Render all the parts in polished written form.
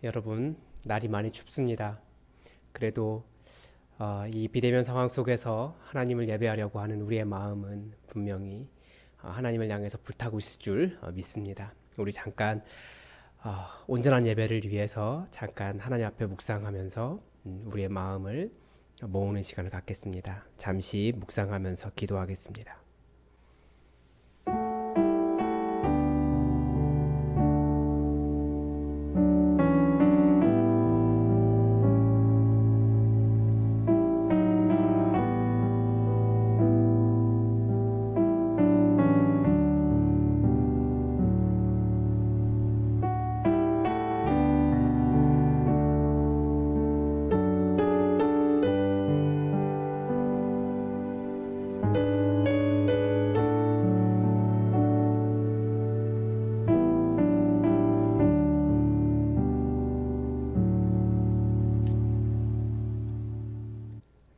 여러분, 날이 많이 춥습니다. 그래도 이 비대면 상황 속에서 하나님을 예배하려고 하는 우리의 마음은 분명히 하나님을 향해서 불타고 있을 줄 믿습니다. 우리 잠깐 온전한 예배를 위해서 잠깐 하나님 앞에 묵상하면서 우리의 마음을 모으는 시간을 갖겠습니다. 잠시 묵상하면서 기도하겠습니다.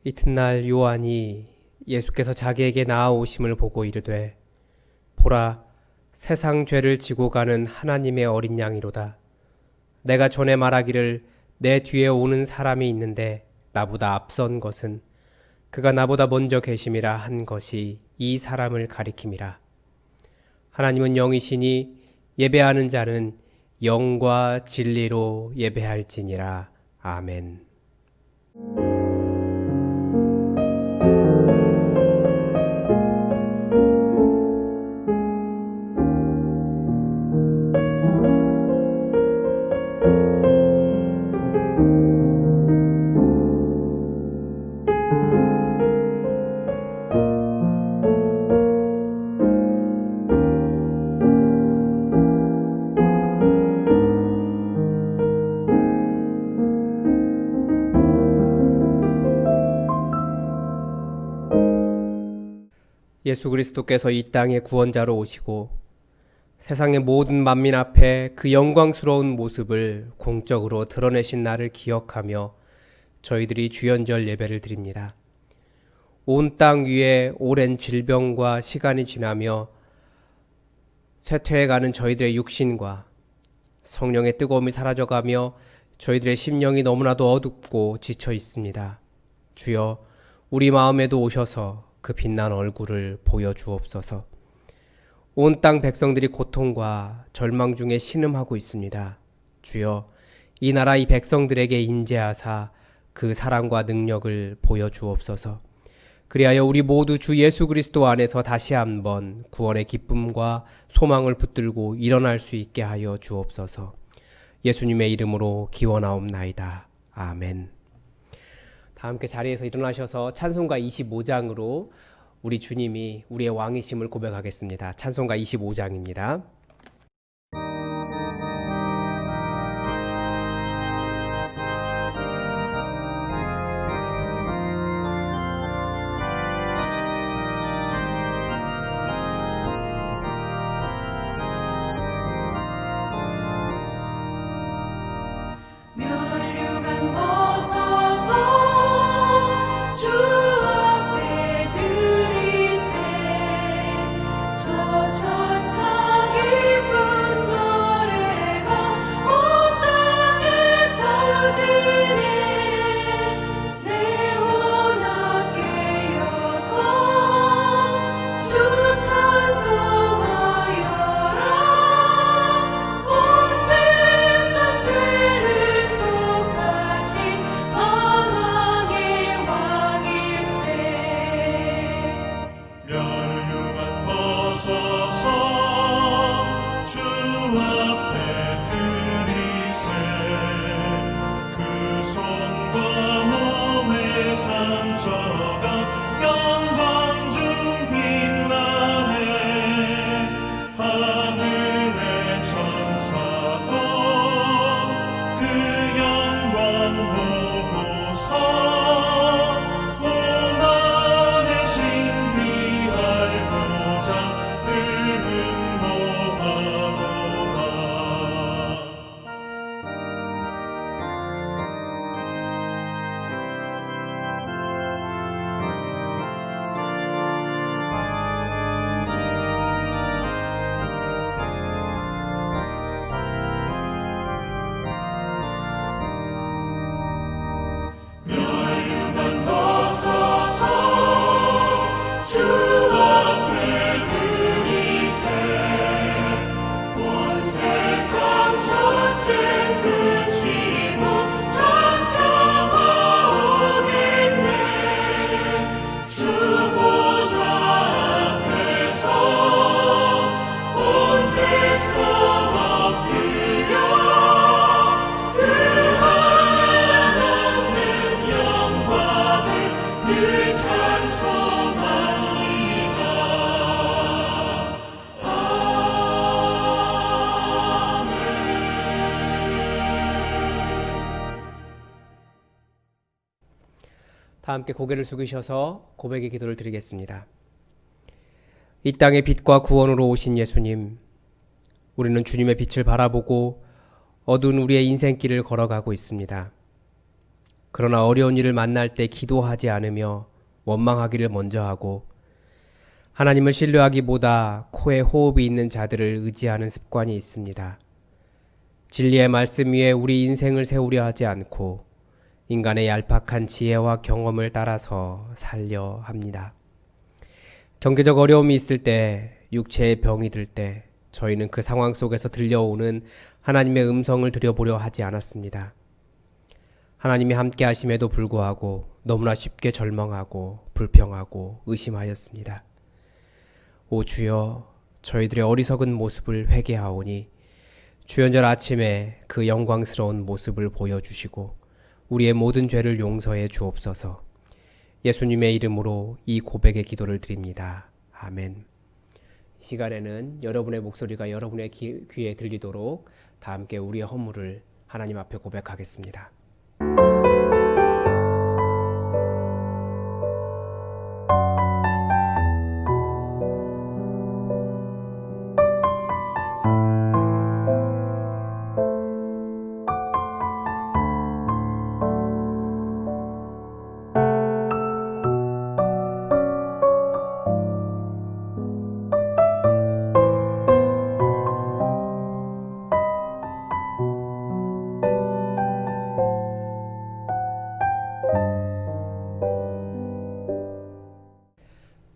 이튿날 요한이 예수께서 자기에게 나아오심을 보고 이르되 보라 세상 죄를 지고 가는 하나님의 어린 양이로다. 내가 전에 말하기를 내 뒤에 오는 사람이 있는데 나보다 앞선 것은 그가 나보다 먼저 계심이라 한 것이 이 사람을 가리킴이라. 하나님은 영이시니 예배하는 자는 영과 진리로 예배할지니라. 아멘. 예수 그리스도께서 이 땅에 구원자로 오시고 세상의 모든 만민 앞에 그 영광스러운 모습을 공적으로 드러내신 날을 기억하며 저희들이 주연절 예배를 드립니다. 온 땅 위에 오랜 질병과 시간이 지나며 쇠퇴해가는 저희들의 육신과 성령의 뜨거움이 사라져가며 저희들의 심령이 너무나도 어둡고 지쳐 있습니다. 주여, 우리 마음에도 오셔서 그 빛난 얼굴을 보여주옵소서. 온 땅 백성들이 고통과 절망 중에 신음하고 있습니다. 주여, 이 나라 이 백성들에게 인재하사 그 사랑과 능력을 보여주옵소서. 그리하여 우리 모두 주 예수 그리스도 안에서 다시 한번 구원의 기쁨과 소망을 붙들고 일어날 수 있게 하여 주옵소서. 예수님의 이름으로 기원하옵나이다. 아멘. 다 함께 자리에서 일어나셔서 찬송가 25장으로 우리 주님이 우리의 왕이심을 고백하겠습니다. 찬송가 25장입니다. 멸류관 벗어서 주 앞에 들이세 저 천사의 다 함께 고개를 숙이셔서 고백의 기도를 드리겠습니다. 이 땅의 빛과 구원으로 오신 예수님, 우리는 주님의 빛을 바라보고 어두운 우리의 인생길을 걸어가고 있습니다. 그러나 어려운 일을 만날 때 기도하지 않으며 원망하기를 먼저 하고 하나님을 신뢰하기보다 코에 호흡이 있는 자들을 의지하는 습관이 있습니다. 진리의 말씀 위에 우리 인생을 세우려 하지 않고 인간의 얄팍한 지혜와 경험을 따라서 살려 합니다. 경제적 어려움이 있을 때, 육체의 병이 들 때 저희는 그 상황 속에서 들려오는 하나님의 음성을 들여보려 하지 않았습니다. 하나님이 함께 하심에도 불구하고 너무나 쉽게 절망하고 불평하고 의심하였습니다. 오 주여, 저희들의 어리석은 모습을 회개하오니 주연절 아침에 그 영광스러운 모습을 보여주시고 우리의 모든 죄를 용서해 주옵소서. 예수님의 이름으로 이 고백의 기도를 드립니다. 아멘. 이 시간에는 여러분의 목소리가 여러분의 귀에 들리도록 다 함께 우리의 허물을 하나님 앞에 고백하겠습니다.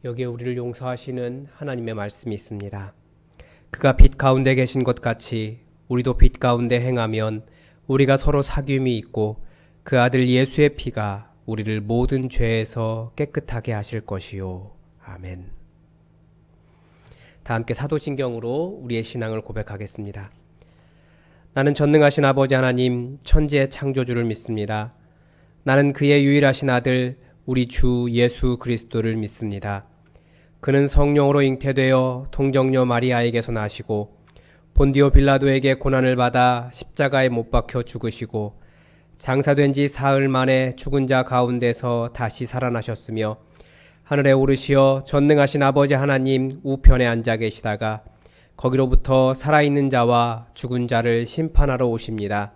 여기에 우리를 용서하시는 하나님의 말씀이 있습니다. 그가 빛 가운데 계신 것 같이 우리도 빛 가운데 행하면 우리가 서로 사귐이 있고 그 아들 예수의 피가 우리를 모든 죄에서 깨끗하게 하실 것이요. 아멘. 다 함께 사도신경으로 우리의 신앙을 고백하겠습니다. 나는 전능하신 아버지 하나님 천지의 창조주를 믿습니다. 나는 그의 유일하신 아들 우리 주 예수 그리스도를 믿습니다. 그는 성령으로 잉태되어 동정녀 마리아에게서 나시고 본디오 빌라도에게 고난을 받아 십자가에 못 박혀 죽으시고 장사된 지 사흘 만에 죽은 자 가운데서 다시 살아나셨으며 하늘에 오르시어 전능하신 아버지 하나님 우편에 앉아 계시다가 거기로부터 살아있는 자와 죽은 자를 심판하러 오십니다.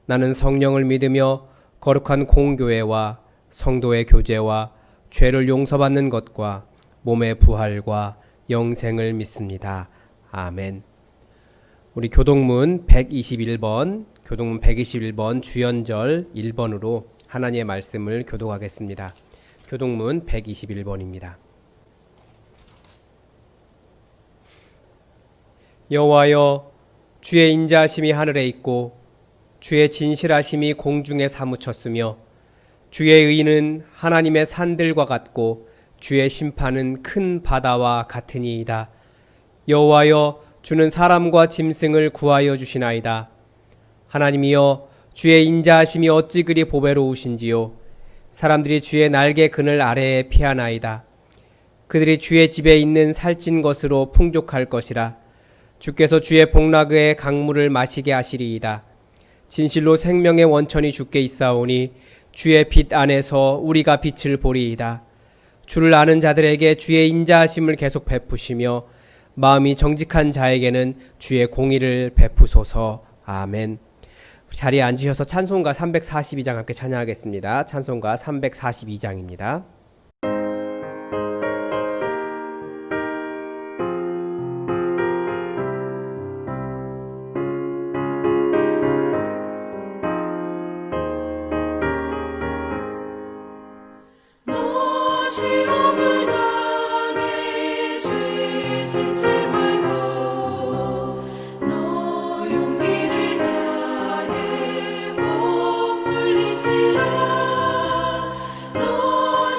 나는 성령을 믿으며 거룩한 공교회와 성도의 교제와 죄를 용서받는 것과 몸의 부활과 영생을 믿습니다. 아멘. 우리 교동문 121번 주연절 1번으로 하나님의 말씀을 교독하겠습니다. 교동문 121번입니다. 여호와여, 주의 인자하심이 하늘에 있고 주의 진실하심이 공중에 사무쳤으며 주의 의는 하나님의 산들과 같고 주의 심판은 큰 바다와 같으니이다. 여호와여, 주는 사람과 짐승을 구하여 주시나이다. 하나님이여, 주의 인자하심이 어찌 그리 보배로우신지요. 사람들이 주의 날개 그늘 아래에 피하나이다. 그들이 주의 집에 있는 살찐 것으로 풍족할 것이라. 주께서 주의 복락의 강물을 마시게 하시리이다. 진실로 생명의 원천이 주께 있사오니 주의 빛 안에서 우리가 빛을 보리이다. 주를 아는 자들에게 주의 인자하심을 계속 베푸시며 마음이 정직한 자에게는 주의 공의를 베푸소서. 아멘. 자리에 앉으셔서 찬송가 342장 함께 찬양하겠습니다. 찬송가 342장입니다. 시험을 당해 죄 짓지 말고 너 용기를 다해 못 물리치라. 너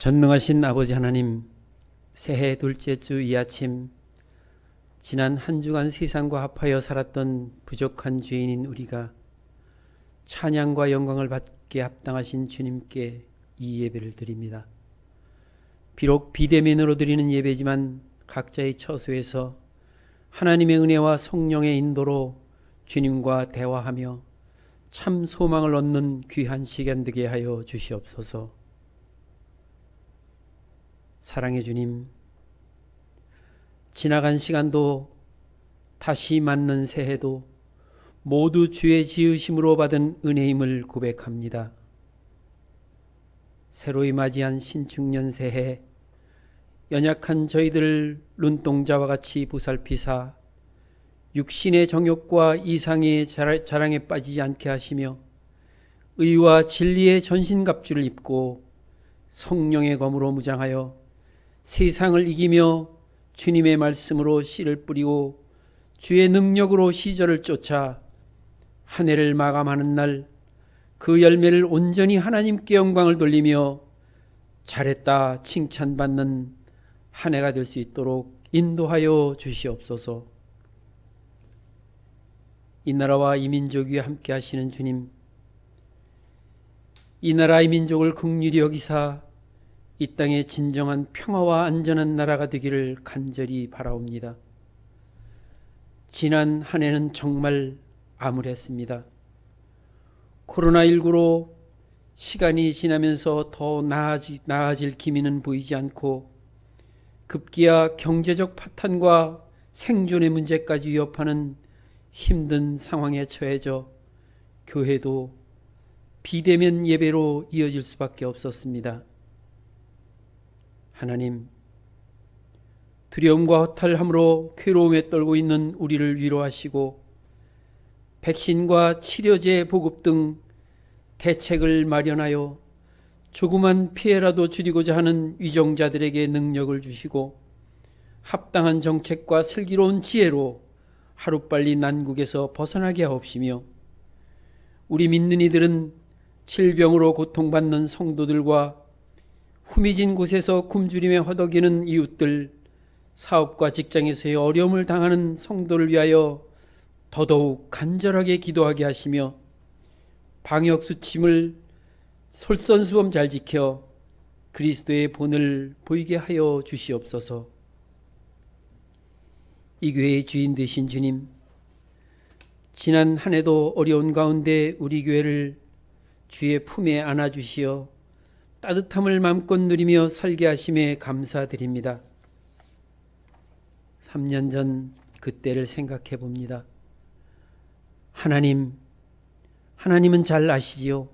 전능하신 아버지 하나님, 새해 둘째 주 이 아침, 지난 한 주간 세상과 합하여 살았던 부족한 죄인인 우리가 찬양과 영광을 받게 합당하신 주님께 이 예배를 드립니다. 비록 비대면으로 드리는 예배지만 각자의 처소에서 하나님의 은혜와 성령의 인도로 주님과 대화하며 참 소망을 얻는 귀한 시간 되게 하여 주시옵소서. 사랑의 주님, 지나간 시간도 다시 맞는 새해도 모두 주의 지으심으로 받은 은혜임을 고백합니다. 새로이 맞이한 신축년 새해, 연약한 저희들을 눈동자와 같이 보살피사 육신의 정욕과 이상의 자랑에 빠지지 않게 하시며 의와 진리의 전신갑주를 입고 성령의 검으로 무장하여 세상을 이기며 주님의 말씀으로 씨를 뿌리고 주의 능력으로 시절을 쫓아 한 해를 마감하는 날 그 열매를 온전히 하나님께 영광을 돌리며 잘했다 칭찬받는 한 해가 될 수 있도록 인도하여 주시옵소서. 이 나라와 이 민족 위에 함께 하시는 주님, 이 나라 이 민족을 긍휼히 여기사 이 땅에 진정한 평화와 안전한 나라가 되기를 간절히 바라옵니다. 지난 한 해는 정말 암울했습니다. 코로나19로 시간이 지나면서 더 나아질 기미는 보이지 않고 급기야 경제적 파탄과 생존의 문제까지 위협하는 힘든 상황에 처해져 교회도 비대면 예배로 이어질 수밖에 없었습니다. 하나님, 두려움과 허탈함으로 괴로움에 떨고 있는 우리를 위로하시고 백신과 치료제 보급 등 대책을 마련하여 조그만 피해라도 줄이고자 하는 위정자들에게 능력을 주시고 합당한 정책과 슬기로운 지혜로 하루빨리 난국에서 벗어나게 하옵시며 우리 믿는 이들은 질병으로 고통받는 성도들과 후미진 곳에서 굶주림에 허덕이는 이웃들, 사업과 직장에서의 어려움을 당하는 성도를 위하여 더더욱 간절하게 기도하게 하시며 방역 수침을 솔선수범 잘 지켜 그리스도의 본을 보이게 하여 주시옵소서. 이 교회의 주인 되신 주님, 지난 한 해도 어려운 가운데 우리 교회를 주의 품에 안아주시어 따뜻함을 마음껏 누리며 살게 하심에 감사드립니다. 3년 전 그때를 생각해 봅니다. 하나님은 잘 아시지요.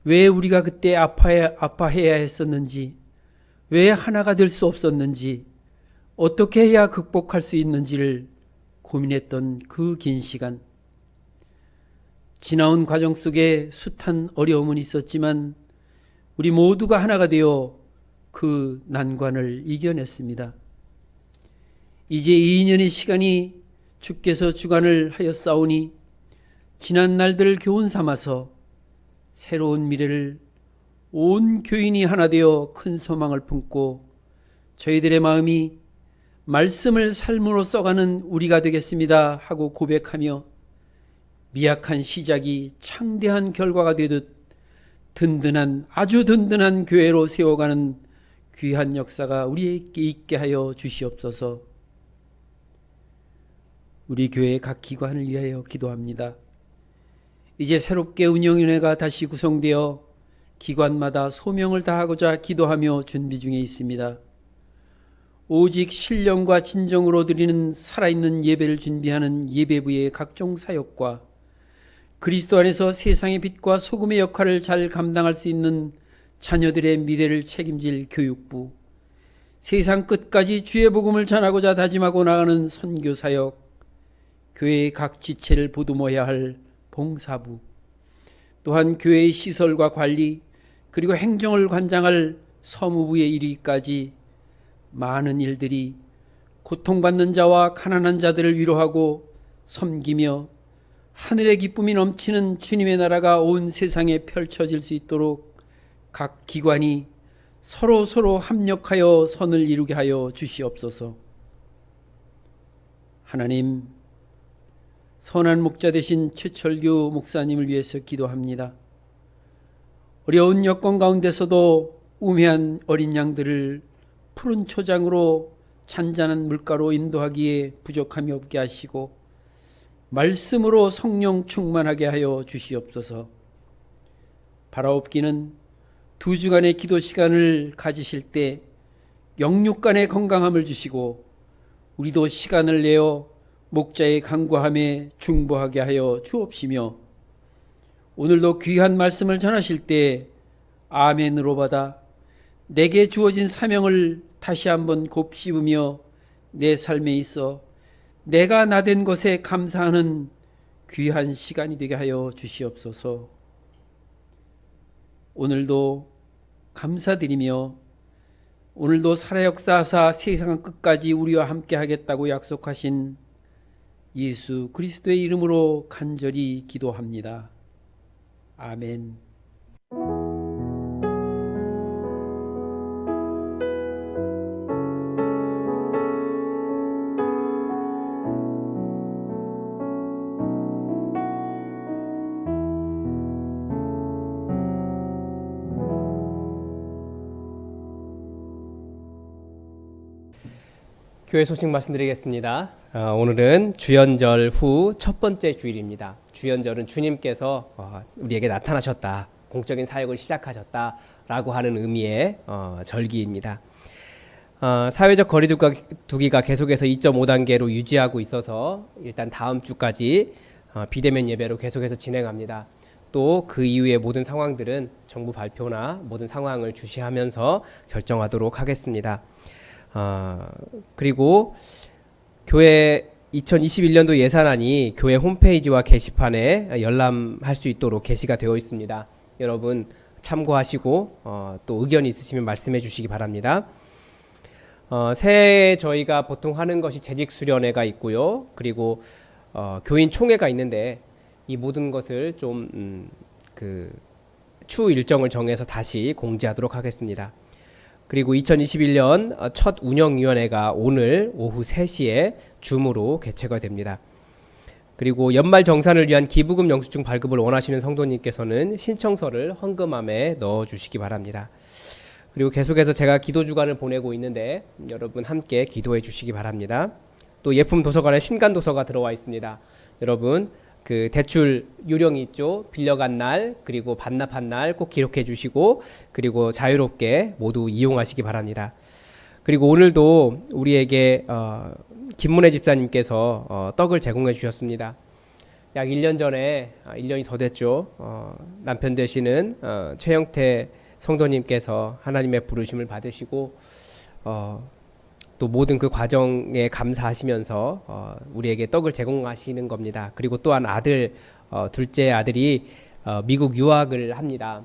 왜 우리가 그때 아파해야 했었는지, 왜 하나가 될 수 없었는지, 어떻게 해야 극복할 수 있는지를 고민했던 그 긴 시간. 지나온 과정 속에 숱한 어려움은 있었지만 우리 모두가 하나가 되어 그 난관을 이겨냈습니다. 이제 2년의 시간이 주께서 주관을 하였사오니 지난 날들을 교훈 삼아서 새로운 미래를 온 교인이 하나 되어 큰 소망을 품고 저희들의 마음이 말씀을 삶으로 써가는 우리가 되겠습니다 하고 고백하며 미약한 시작이 창대한 결과가 되듯 아주 든든한 교회로 세워가는 귀한 역사가 우리에게 있게 하여 주시옵소서. 우리 교회의 각 기관을 위하여 기도합니다. 이제 새롭게 운영위원회가 다시 구성되어 기관마다 소명을 다하고자 기도하며 준비 중에 있습니다. 오직 신령과 진정으로 드리는 살아있는 예배를 준비하는 예배부의 각종 사역과 그리스도 안에서 세상의 빛과 소금의 역할을 잘 감당할 수 있는 자녀들의 미래를 책임질 교육부, 세상 끝까지 주의 복음을 전하고자 다짐하고 나가는 선교사역, 교회의 각 지체를 보듬어야 할 봉사부, 또한 교회의 시설과 관리 그리고 행정을 관장할 서무부에 이르기까지 많은 일들이 고통받는 자와 가난한 자들을 위로하고 섬기며 하늘의 기쁨이 넘치는 주님의 나라가 온 세상에 펼쳐질 수 있도록 각 기관이 서로 합력하여 선을 이루게 하여 주시옵소서. 하나님, 선한 목자 되신 최철규 목사님을 위해서 기도합니다. 어려운 여건 가운데서도 우매한 어린 양들을 푸른 초장으로 잔잔한 물가로 인도하기에 부족함이 없게 하시고 말씀으로 성령 충만하게 하여 주시옵소서. 바라옵기는 2주간의 기도 시간을 가지실 때 영육간의 건강함을 주시고 우리도 시간을 내어 목자의 간구함에 중보하게 하여 주옵시며 오늘도 귀한 말씀을 전하실 때 아멘으로 받아 내게 주어진 사명을 다시 한번 곱씹으며 내 삶에 있어 내가 나된 것에 감사하는 귀한 시간이 되게 하여 주시옵소서. 오늘도 감사드리며 오늘도 살아 역사하사 세상 끝까지 우리와 함께 하겠다고 약속하신 예수 그리스도의 이름으로 간절히 기도합니다. 아멘. 교회 소식 말씀드리겠습니다. 오늘은 주연절 후 첫 번째 주일입니다. 주연절은 주님께서 우리에게 나타나셨다, 공적인 사역을 시작하셨다라고 하는 의미의 절기입니다. 사회적 거리두기가 계속해서 2.5단계로 유지하고 있어서 일단 다음 주까지 비대면 예배로 계속해서 진행합니다. 또 그 이후의 모든 상황들은 정부 발표나 모든 상황을 주시하면서 결정하도록 하겠습니다. 그리고 교회 2021년도 예산안이 교회 홈페이지와 게시판에 열람할 수 있도록 게시가 되어 있습니다. 여러분 참고하시고 또 의견이 있으시면 말씀해 주시기 바랍니다. 새해에 저희가 보통 하는 것이 재직 수련회가 있고요. 그리고 교인 총회가 있는데 이 모든 것을 좀 추후 일정을 정해서 다시 공지하도록 하겠습니다. 그리고 2021년 첫 운영위원회가 오늘 오후 3시에 줌으로 개최가 됩니다. 그리고 연말 정산을 위한 기부금 영수증 발급을 원하시는 성도님께서는 신청서를 헌금함에 넣어주시기 바랍니다. 그리고 계속해서 제가 기도 주간을 보내고 있는데 여러분 함께 기도해 주시기 바랍니다. 또 예품 도서관에 신간 도서가 들어와 있습니다. 여러분 그 대출 요령이 있죠. 빌려간 날 그리고 반납한 날 꼭 기록해 주시고 그리고 자유롭게 모두 이용하시기 바랍니다. 그리고 오늘도 우리에게 김문혜 집사님께서 떡을 제공해 주셨습니다. 약 1년 전에 1년이 더 됐죠. 남편 되시는 최영태 성도님께서 하나님의 부르심을 받으시고 또 모든 그 과정에 감사하시면서 우리에게 떡을 제공하시는 겁니다. 그리고 또한 둘째 아들이 미국 유학을 합니다.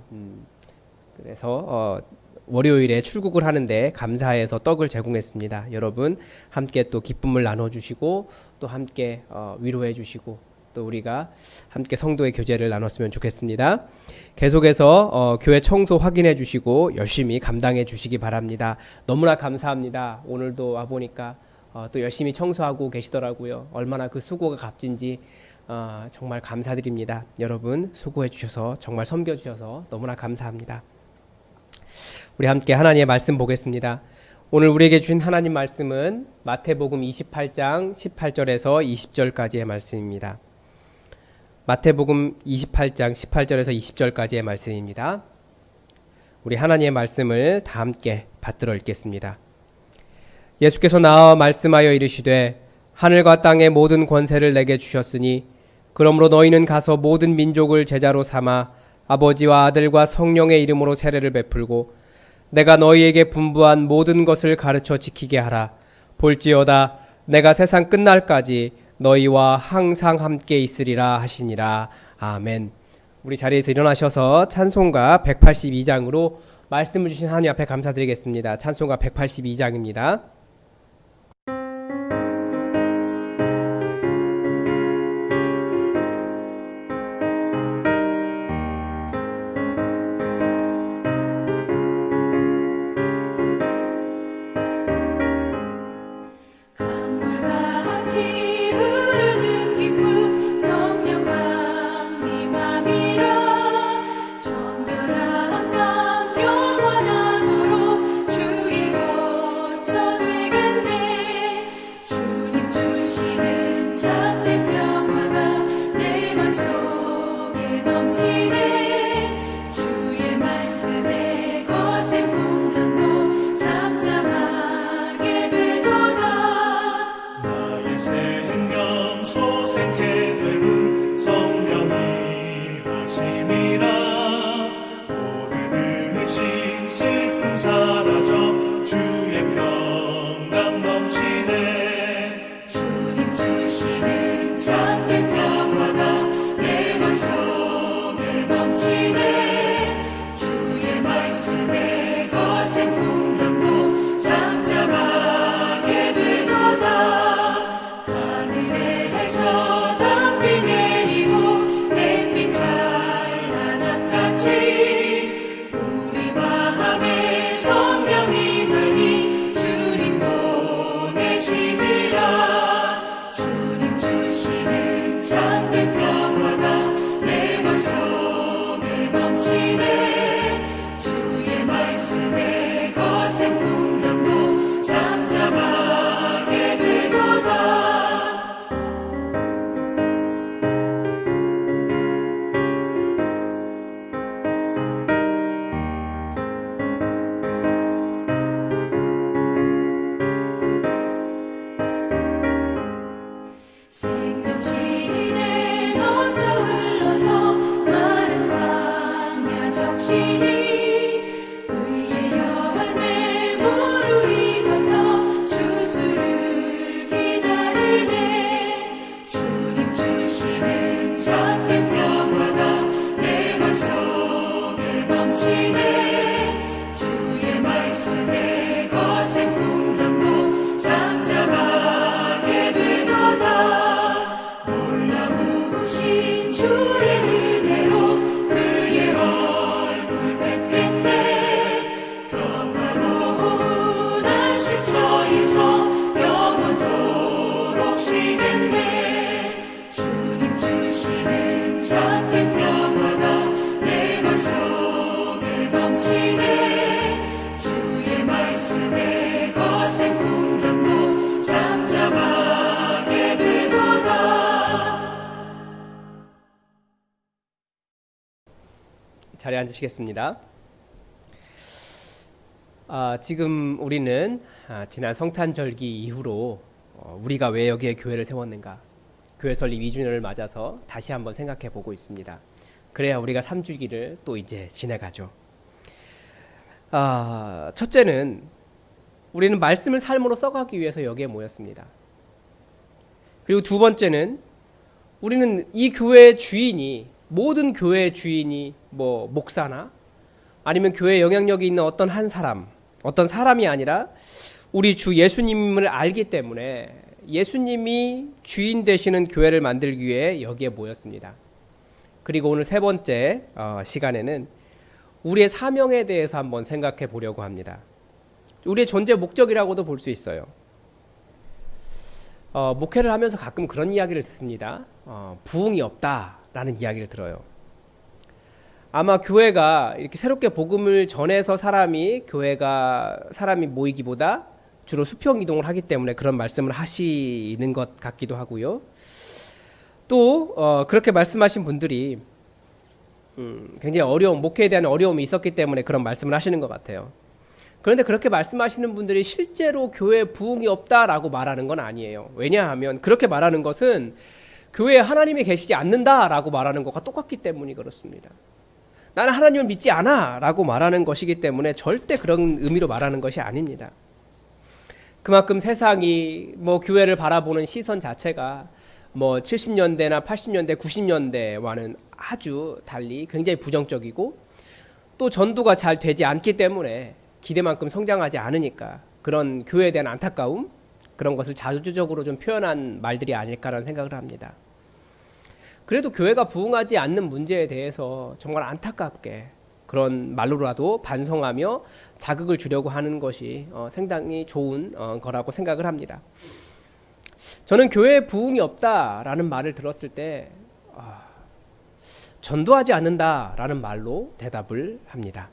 그래서 월요일에 출국을 하는데 감사해서 떡을 제공했습니다. 여러분 함께 또 기쁨을 나눠주시고 또 함께 위로해 주시고 또 우리가 함께 성도의 교제를 나눴으면 좋겠습니다. 계속해서 교회 청소 확인해 주시고 열심히 감당해 주시기 바랍니다. 너무나 감사합니다. 오늘도 와보니까 또 열심히 청소하고 계시더라고요. 얼마나 그 수고가 값진지 정말 감사드립니다. 여러분 수고해 주셔서 정말 섬겨 주셔서 너무나 감사합니다. 우리 함께 하나님의 말씀 보겠습니다. 오늘 우리에게 주신 하나님 말씀은 마태복음 28장 18절에서 20절까지의 말씀입니다. 마태복음 28장 18절에서 20절까지의 말씀입니다. 우리 하나님의 말씀을 다 함께 받들어 읽겠습니다. 예수께서 나와 말씀하여 이르시되 하늘과 땅의 모든 권세를 내게 주셨으니 그러므로 너희는 가서 모든 민족을 제자로 삼아 아버지와 아들과 성령의 이름으로 세례를 베풀고 내가 너희에게 분부한 모든 것을 가르쳐 지키게 하라. 볼지어다 내가 세상 끝날까지 너희와 항상 함께 있으리라 하시니라. 아멘. 우리 자리에서 일어나셔서 찬송가 182장으로 말씀을 주신 하나님 앞에 감사드리겠습니다. 찬송가 182장입니다. 넘치겠네. 주님 주시는 참된 평화가 내 맘속에 넘치네. 주의 말씀에 거센 풍랑도 잠잠하게 되도다. 자리에 앉으시겠습니다. 지금 우리는 지난 성탄절기 이후로 우리가 왜 여기에 교회를 세웠는가, 교회 설립 2주년을 맞아서 다시 한번 생각해 보고 있습니다. 그래야 우리가 3주기를 또 이제 지내가죠. 첫째는 우리는 말씀을 삶으로 써가기 위해서 여기에 모였습니다. 그리고 두 번째는 우리는 이 교회의 주인이, 모든 교회의 주인이 뭐 목사나 아니면 교회에 영향력이 있는 어떤 한 사람, 어떤 사람이 아니라 우리 주 예수님을 알기 때문에 예수님이 주인 되시는 교회를 만들기 위해 여기에 모였습니다. 그리고 오늘 세 번째 시간에는 우리의 사명에 대해서 한번 생각해 보려고 합니다. 우리의 존재 목적이라고도 볼 수 있어요. 목회를 하면서 가끔 그런 이야기를 듣습니다. 부흥이 없다라는 이야기를 들어요. 아마 교회가 이렇게 새롭게 복음을 전해서 사람이 모이기보다 주로 수평 이동을 하기 때문에 그런 말씀을 하시는 것 같기도 하고요. 또 그렇게 말씀하신 분들이 굉장히 목회에 대한 어려움이 있었기 때문에 그런 말씀을 하시는 것 같아요. 그런데 그렇게 말씀하시는 분들이 실제로 교회에 부흥이 없다라고 말하는 건 아니에요. 왜냐하면 그렇게 말하는 것은 교회에 하나님이 계시지 않는다라고 말하는 것과 똑같기 때문이 그렇습니다. 나는 하나님을 믿지 않아 라고 말하는 것이기 때문에 절대 그런 의미로 말하는 것이 아닙니다. 그만큼 세상이 교회를 바라보는 시선 자체가 70년대나 80년대, 90년대와는 아주 달리 굉장히 부정적이고, 또 전도가 잘 되지 않기 때문에 기대만큼 성장하지 않으니까 그런 교회에 대한 안타까움, 그런 것을 자조적으로 좀 표현한 말들이 아닐까라는 생각을 합니다. 그래도 교회가 부흥하지 않는 문제에 대해서 정말 안타깝게 그런 말로라도 반성하며 자극을 주려고 하는 것이 상당히 좋은 거라고 생각을 합니다. 저는 교회에 부흥이 없다라는 말을 들었을 때 전도하지 않는다라는 말로 대답을 합니다.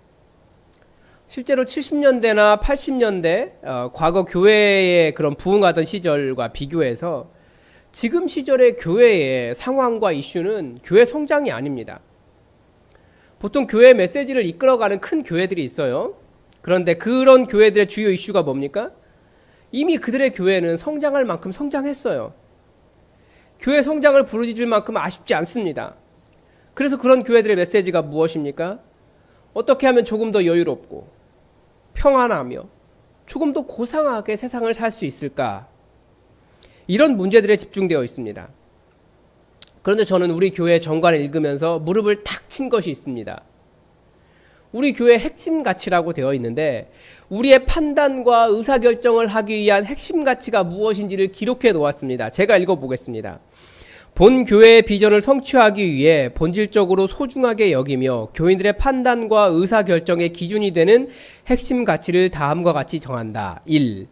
실제로 70년대나 80년대 과거 교회의 그런 부흥하던 시절과 비교해서 지금 시절의 교회의 상황과 이슈는 교회 성장이 아닙니다. 보통 교회 메시지를 이끌어가는 큰 교회들이 있어요. 그런데 그런 교회들의 주요 이슈가 뭡니까? 이미 그들의 교회는 성장할 만큼 성장했어요. 교회 성장을 부르짖을 만큼 아쉽지 않습니다. 그래서 그런 교회들의 메시지가 무엇입니까? 어떻게 하면 조금 더 여유롭고 평안하며 조금 더 고상하게 세상을 살 수 있을까? 이런 문제들에 집중되어 있습니다. 그런데 저는 우리 교회 정관을 읽으면서 무릎을 탁 친 것이 있습니다. 우리 교회의 핵심 가치라고 되어 있는데 우리의 판단과 의사결정을 하기 위한 핵심 가치가 무엇인지를 기록해 놓았습니다. 제가 읽어보겠습니다. 본 교회의 비전을 성취하기 위해 본질적으로 소중하게 여기며 교인들의 판단과 의사결정의 기준이 되는 핵심 가치를 다음과 같이 정한다. 1.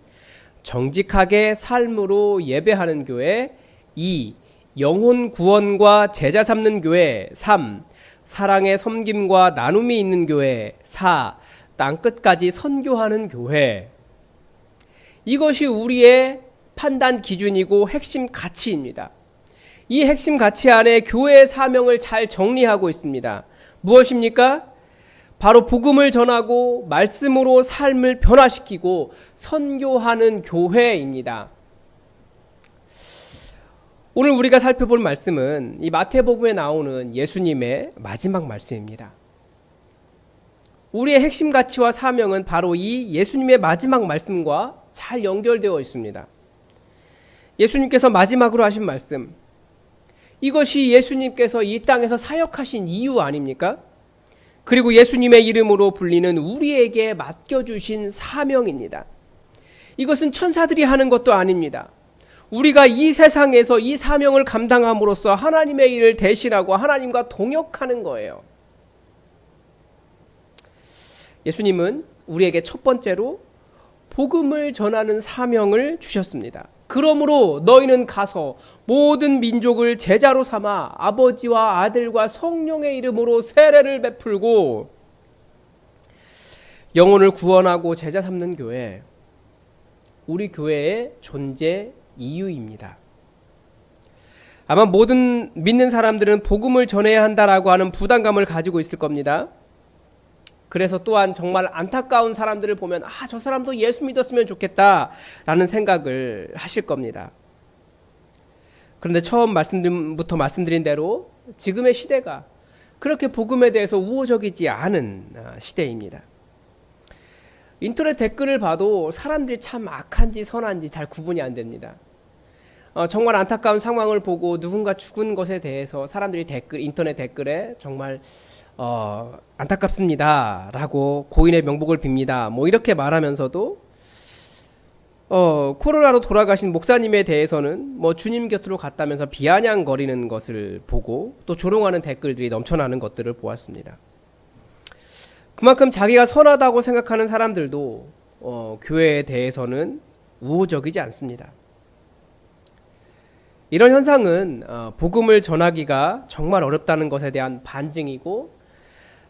정직하게 삶으로 예배하는 교회. 2. 영혼 구원과 제자 삼는 교회. 3. 사랑의 섬김과 나눔이 있는 교회. 4. 땅끝까지 선교하는 교회. 이것이 우리의 판단 기준이고 핵심 가치입니다. 이 핵심 가치 안에 교회의 사명을 잘 정리하고 있습니다. 무엇입니까? 바로 복음을 전하고 말씀으로 삶을 변화시키고 선교하는 교회입니다. 오늘 우리가 살펴볼 말씀은 이 마태복음에 나오는 예수님의 마지막 말씀입니다. 우리의 핵심 가치와 사명은 바로 이 예수님의 마지막 말씀과 잘 연결되어 있습니다. 예수님께서 마지막으로 하신 말씀, 이것이 예수님께서 이 땅에서 사역하신 이유 아닙니까? 그리고 예수님의 이름으로 불리는 우리에게 맡겨주신 사명입니다. 이것은 천사들이 하는 것도 아닙니다. 우리가 이 세상에서 이 사명을 감당함으로써 하나님의 일을 대신하고 하나님과 동역하는 거예요. 예수님은 우리에게 첫 번째로 복음을 전하는 사명을 주셨습니다. 그러므로 너희는 가서 모든 민족을 제자로 삼아 아버지와 아들과 성령의 이름으로 세례를 베풀고 영혼을 구원하고 제자 삼는 교회, 우리 교회의 존재 이유입니다. 아마 모든 믿는 사람들은 복음을 전해야 한다라고 하는 부담감을 가지고 있을 겁니다. 그래서 또한 정말 안타까운 사람들을 보면 저 사람도 예수 믿었으면 좋겠다라는 생각을 하실 겁니다. 그런데 처음 말씀드린 대로 지금의 시대가 그렇게 복음에 대해서 우호적이지 않은 시대입니다. 인터넷 댓글을 봐도 사람들이 참 악한지 선한지 잘 구분이 안 됩니다. 정말 안타까운 상황을 보고 누군가 죽은 것에 대해서 사람들이 인터넷 댓글에 정말 안타깝습니다 라고 고인의 명복을 빕니다 뭐 이렇게 말하면서도 코로나로 돌아가신 목사님에 대해서는 뭐 주님 곁으로 갔다면서 비아냥거리는 것을 보고 또 조롱하는 댓글들이 넘쳐나는 것들을 보았습니다. 그만큼 자기가 선하다고 생각하는 사람들도 교회에 대해서는 우호적이지 않습니다. 이런 현상은 복음을 전하기가 정말 어렵다는 것에 대한 반증이고,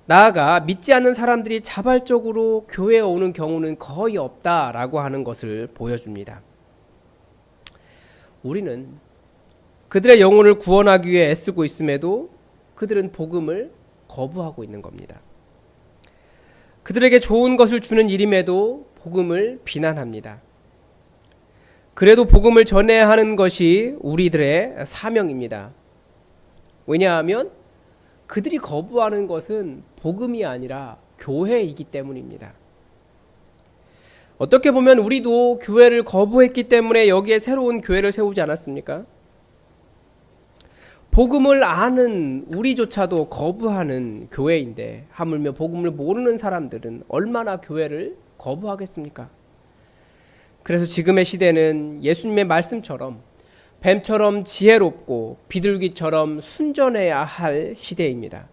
나아가 믿지 않는 사람들이 자발적으로 교회에 오는 경우는 거의 없다라고 하는 것을 보여줍니다. 우리는 그들의 영혼을 구원하기 위해 애쓰고 있음에도 그들은 복음을 거부하고 있는 겁니다. 그들에게 좋은 것을 주는 일임에도 복음을 비난합니다. 그래도 복음을 전해야 하는 것이 우리들의 사명입니다. 왜냐하면 그들이 거부하는 것은 복음이 아니라 교회이기 때문입니다. 어떻게 보면 우리도 교회를 거부했기 때문에 여기에 새로운 교회를 세우지 않았습니까? 복음을 아는 우리조차도 거부하는 교회인데 하물며 복음을 모르는 사람들은 얼마나 교회를 거부하겠습니까? 그래서 지금의 시대는 예수님의 말씀처럼 뱀처럼 지혜롭고 비둘기처럼 순전해야 할 시대입니다.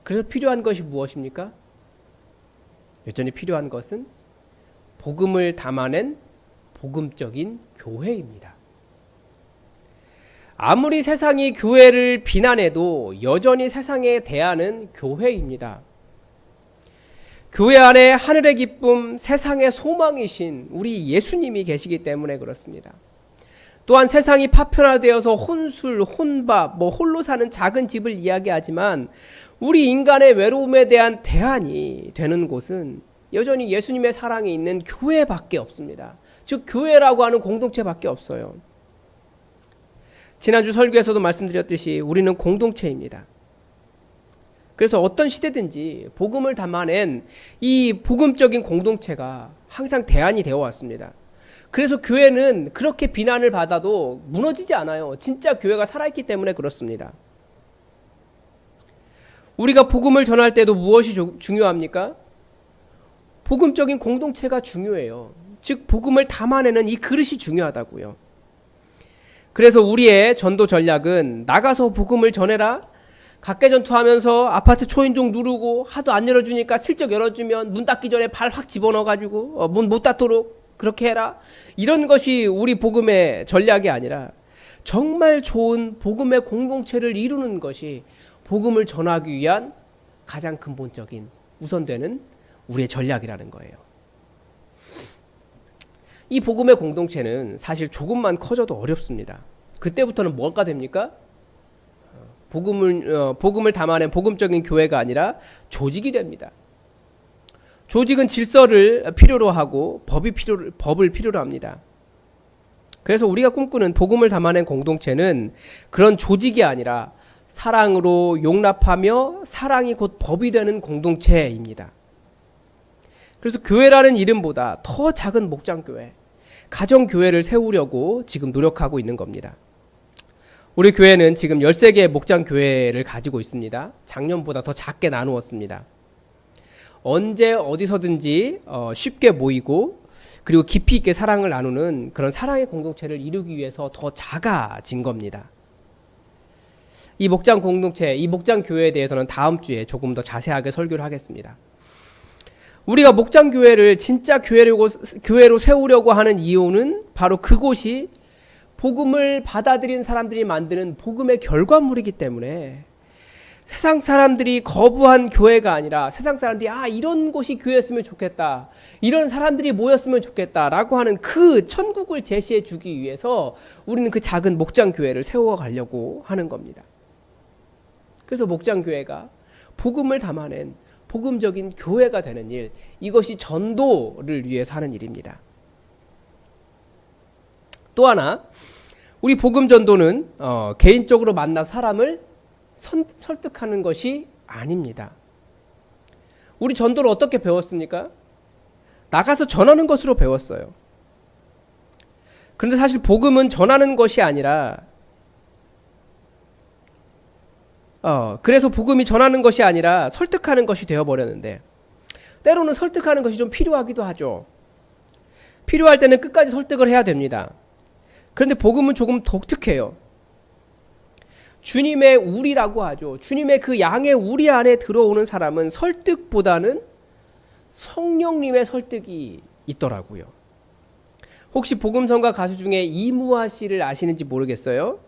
그래서 필요한 것이 무엇입니까? 여전히 필요한 것은 복음을 담아낸 복음적인 교회입니다. 아무리 세상이 교회를 비난해도 여전히 세상에 대하는 교회입니다. 교회 안에 하늘의 기쁨, 세상의 소망이신 우리 예수님이 계시기 때문에 그렇습니다. 또한 세상이 파편화되어서 혼술, 혼밥, 홀로 사는 작은 집을 이야기하지만 우리 인간의 외로움에 대한 대안이 되는 곳은 여전히 예수님의 사랑이 있는 교회밖에 없습니다. 즉 교회라고 하는 공동체밖에 없어요. 지난주 설교에서도 말씀드렸듯이 우리는 공동체입니다. 그래서 어떤 시대든지 복음을 담아낸 이 복음적인 공동체가 항상 대안이 되어 왔습니다. 그래서 교회는 그렇게 비난을 받아도 무너지지 않아요. 진짜 교회가 살아있기 때문에 그렇습니다. 우리가 복음을 전할 때도 무엇이 중요합니까? 복음적인 공동체가 중요해요. 즉 복음을 담아내는 이 그릇이 중요하다고요. 그래서 우리의 전도 전략은 나가서 복음을 전해라. 각개전투하면서 아파트 초인종 누르고 하도 안 열어주니까 슬쩍 열어주면 문 닫기 전에 발 확 집어넣어가지고 문 못 닫도록 그렇게 해라. 이런 것이 우리 복음의 전략이 아니라 정말 좋은 복음의 공동체를 이루는 것이 복음을 전하기 위한 가장 근본적인 우선되는 우리의 전략이라는 거예요. 이 복음의 공동체는 사실 조금만 커져도 어렵습니다. 그때부터는 뭐가 됩니까? 복음을 담아낸 복음적인 교회가 아니라 조직이 됩니다. 조직은 질서를 필요로 하고 법을 필요로 합니다. 그래서 우리가 꿈꾸는 복음을 담아낸 공동체는 그런 조직이 아니라 사랑으로 용납하며 사랑이 곧 법이 되는 공동체입니다. 그래서 교회라는 이름보다 더 작은 목장교회, 가정교회를 세우려고 지금 노력하고 있는 겁니다. 우리 교회는 지금 13개의 목장교회를 가지고 있습니다. 작년보다 더 작게 나누었습니다. 언제 어디서든지 쉽게 모이고 그리고 깊이 있게 사랑을 나누는 그런 사랑의 공동체를 이루기 위해서 더 작아진 겁니다. 이 목장 공동체, 이 목장 교회에 대해서는 다음 주에 조금 더 자세하게 설교를 하겠습니다. 우리가 목장교회를 진짜 교회로 세우려고 하는 이유는 바로 그곳이 복음을 받아들인 사람들이 만드는 복음의 결과물이기 때문에 세상 사람들이 거부한 교회가 아니라 세상 사람들이 이런 곳이 교회였으면 좋겠다, 이런 사람들이 모였으면 좋겠다라고 하는 그 천국을 제시해 주기 위해서 우리는 그 작은 목장교회를 세워가려고 하는 겁니다. 그래서 목장교회가 복음을 담아낸 복음적인 교회가 되는 일, 이것이 전도를 위해서 하는 일입니다. 또 하나, 우리 복음 전도는 개인적으로 만난 사람을 설득하는 것이 아닙니다. 우리 전도를 어떻게 배웠습니까? 나가서 전하는 것으로 배웠어요. 그런데 사실 복음은 전하는 것이 아니라 그래서 복음이 전하는 것이 아니라 설득하는 것이 되어버렸는데, 때로는 설득하는 것이 좀 필요하기도 하죠. 필요할 때는 끝까지 설득을 해야 됩니다. 그런데 복음은 조금 독특해요. 주님의 우리라고 하죠. 주님의 그 양의 우리 안에 들어오는 사람은 설득보다는 성령님의 설득이 있더라고요. 혹시 복음성가 가수 중에 이무하 씨를 아시는지 모르겠어요.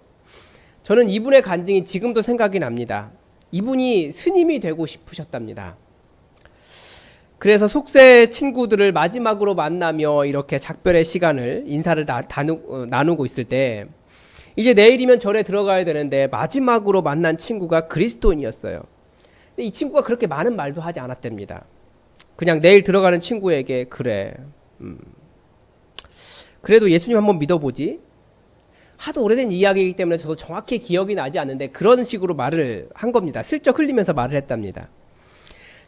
저는 이분의 간증이 지금도 생각이 납니다. 이분이 스님이 되고 싶으셨답니다. 그래서 속세 친구들을 마지막으로 만나며 이렇게 작별의 시간을, 인사를 나누고 있을 때 이제 내일이면 절에 들어가야 되는데 마지막으로 만난 친구가 그리스도인이었어요. 근데 이 친구가 그렇게 많은 말도 하지 않았답니다. 그냥 내일 들어가는 친구에게 그래도 예수님 한번 믿어보지? 하도 오래된 이야기이기 때문에 저도 정확히 기억이 나지 않는데 그런 식으로 말을 한 겁니다. 슬쩍 흘리면서 말을 했답니다.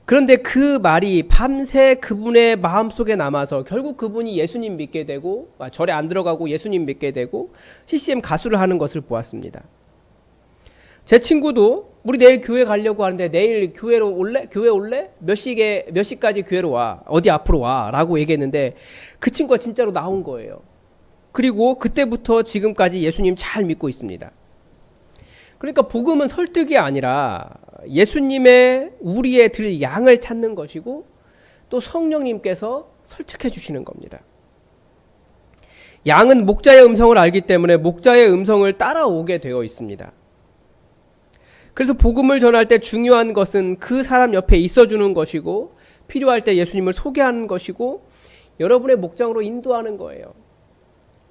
그런데 그 말이 밤새 그분의 마음속에 남아서 결국 그분이 예수님 믿게 되고 절에 안 들어가고 예수님 믿게 되고 CCM 가수를 하는 것을 보았습니다. 제 친구도 우리 내일 교회 가려고 하는데 내일 교회로 올래? 교회 올래? 몇 시까지 교회로 와? 어디 앞으로 와? 라고 얘기했는데 그 친구가 진짜로 나온 거예요. 그리고 그때부터 지금까지 예수님 잘 믿고 있습니다. 그러니까 복음은 설득이 아니라 예수님의 우리의 들 양을 찾는 것이고 또 성령님께서 설득해 주시는 겁니다. 양은 목자의 음성을 알기 때문에 목자의 음성을 따라오게 되어 있습니다. 그래서 복음을 전할 때 중요한 것은 그 사람 옆에 있어주는 것이고 필요할 때 예수님을 소개하는 것이고 여러분의 목장으로 인도하는 거예요.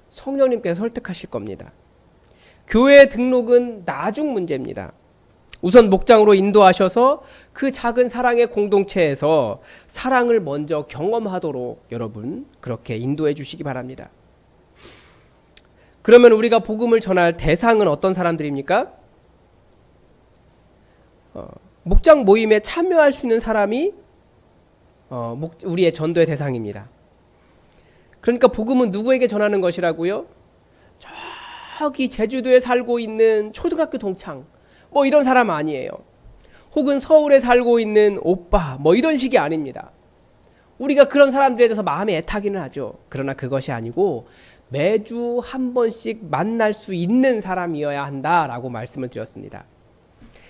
성령님께서 설득하실 겁니다. 교회 등록은 나중 문제입니다. 우선 목장으로 인도하셔서 그 작은 사랑의 공동체에서 사랑을 먼저 경험하도록 여러분 그렇게 인도해 주시기 바랍니다. 그러면 우리가 복음을 전할 대상은 어떤 사람들입니까? 목장 모임에 참여할 수 있는 사람이 우리의 전도의 대상입니다. 그러니까 복음은 누구에게 전하는 것이라고요? 저기 제주도에 살고 있는 초등학교 동창 이런 사람 아니에요. 혹은 서울에 살고 있는 오빠 이런 식이 아닙니다. 우리가 그런 사람들에 대해서 마음에 애타기는 하죠. 그러나 그것이 아니고 매주 한 번씩 만날 수 있는 사람이어야 한다라고 말씀을 드렸습니다.